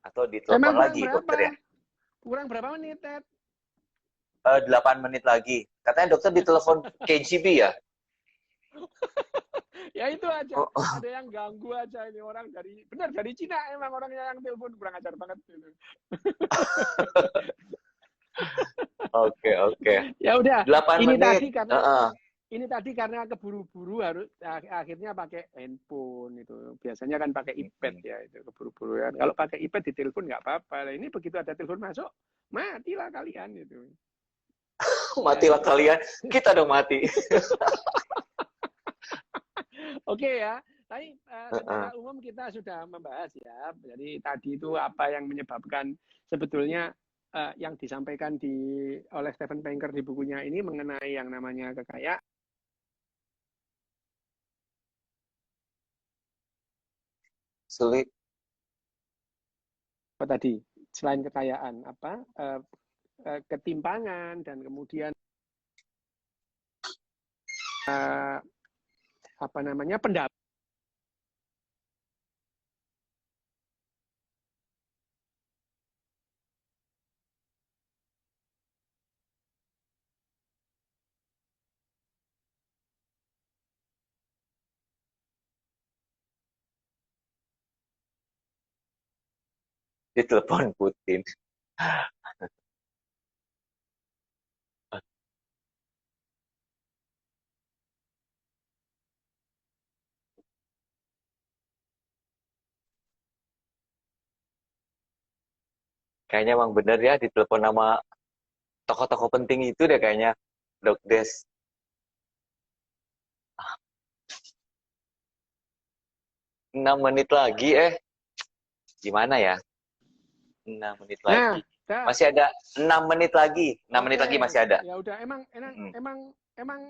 Atau ditelepon lagi dokter ya. Kurang berapa menit, Ted? 8 menit lagi. Katanya dokter ditelepon KGB ya? Ya itu aja. Ada yang ganggu aja ini orang dari Cina, emang orangnya yang telepon kurang ajar banget. Oke. Ya udah. 8 menit. Ini tadi karena keburu-buru harus akhirnya pakai handphone itu. Biasanya kan pakai iPad ya itu keburu-buru ya. Kalau pakai iPad di telepon nggak apa-apa. Nah, ini begitu ada telepon masuk, matilah kalian itu. Matilah kalian. Kita dong mati. Oke ya. Tapi secara umum kita sudah membahas ya. Jadi tadi itu apa yang menyebabkan sebetulnya yang disampaikan oleh Steven Pinker di bukunya ini mengenai yang namanya kekayaan. Sulit. Apa tadi? Selain kekayaan, ketimpangan dan kemudian pendapat. Ditelepon Putin. Kayaknya emang bener ya ditelepon sama tokoh-tokoh penting itu deh kayaknya, Dok Des. 6 menit lagi gimana ya? 6 menit lagi. Masih ada 6 menit lagi. 6 menit lagi masih ada. Ya udah, emang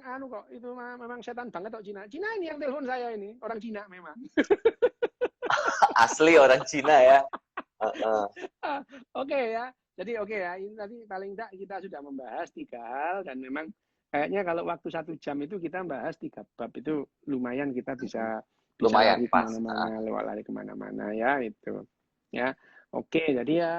anu kok, itu memang setan banget kok Cina. Cina ini yang telepon saya ini, orang Cina memang. Asli orang Cina ya. Oke ya. Jadi oke ya, ini tadi paling tidak kita sudah membahas 3 hal dan memang kayaknya kalau waktu 1 jam itu kita bahas 3 bab itu lumayan kita bisa lumayan lari kemana-mana ya itu ya. Oke, jadi ya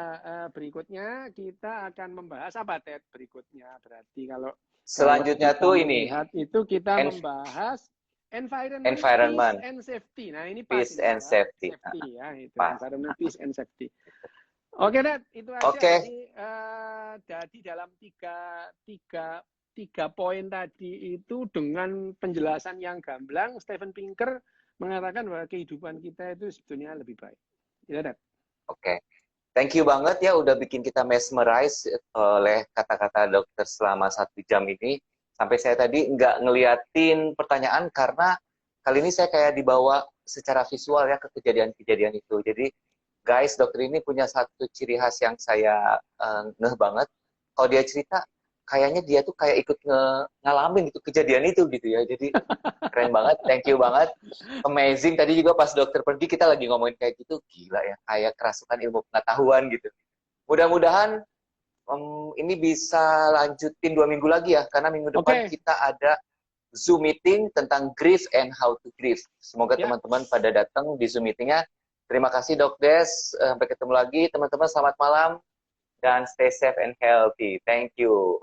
berikutnya kita akan membahas apa Ted berikutnya berarti kalau selanjutnya tuh ini itu kita membahas environment, peace and safety. Nah ini peace and safety ya itu environment, peace and safety. Oke, Ted, itu aja. Jadi dalam tiga poin tadi itu dengan penjelasan yang gamblang, Steven Pinker mengatakan bahwa kehidupan kita itu sebetulnya lebih baik. Ya, Ted. Oke. Thank you banget ya udah bikin kita mesmerize oleh kata-kata dokter selama 1 jam ini. Sampai saya tadi nggak ngeliatin pertanyaan karena kali ini saya kayak dibawa secara visual ya ke kejadian-kejadian itu. Jadi guys, dokter ini punya satu ciri khas yang saya ngeh banget. Kalau dia cerita, kayaknya dia tuh kayak ikut ngalamin itu kejadian itu gitu ya. Jadi keren banget, thank you banget, amazing. Tadi juga pas dokter pergi kita lagi ngomongin kayak gitu, gila ya, kayak kerasukan ilmu pengetahuan gitu. Mudah-mudahan ini bisa lanjutin 2 minggu lagi ya, karena minggu depan kita ada Zoom meeting tentang grief and how to grieve. Semoga teman-teman pada datang di Zoom meetingnya. Terima kasih Dok Des, sampai ketemu lagi teman-teman, selamat malam dan stay safe and healthy. Thank you.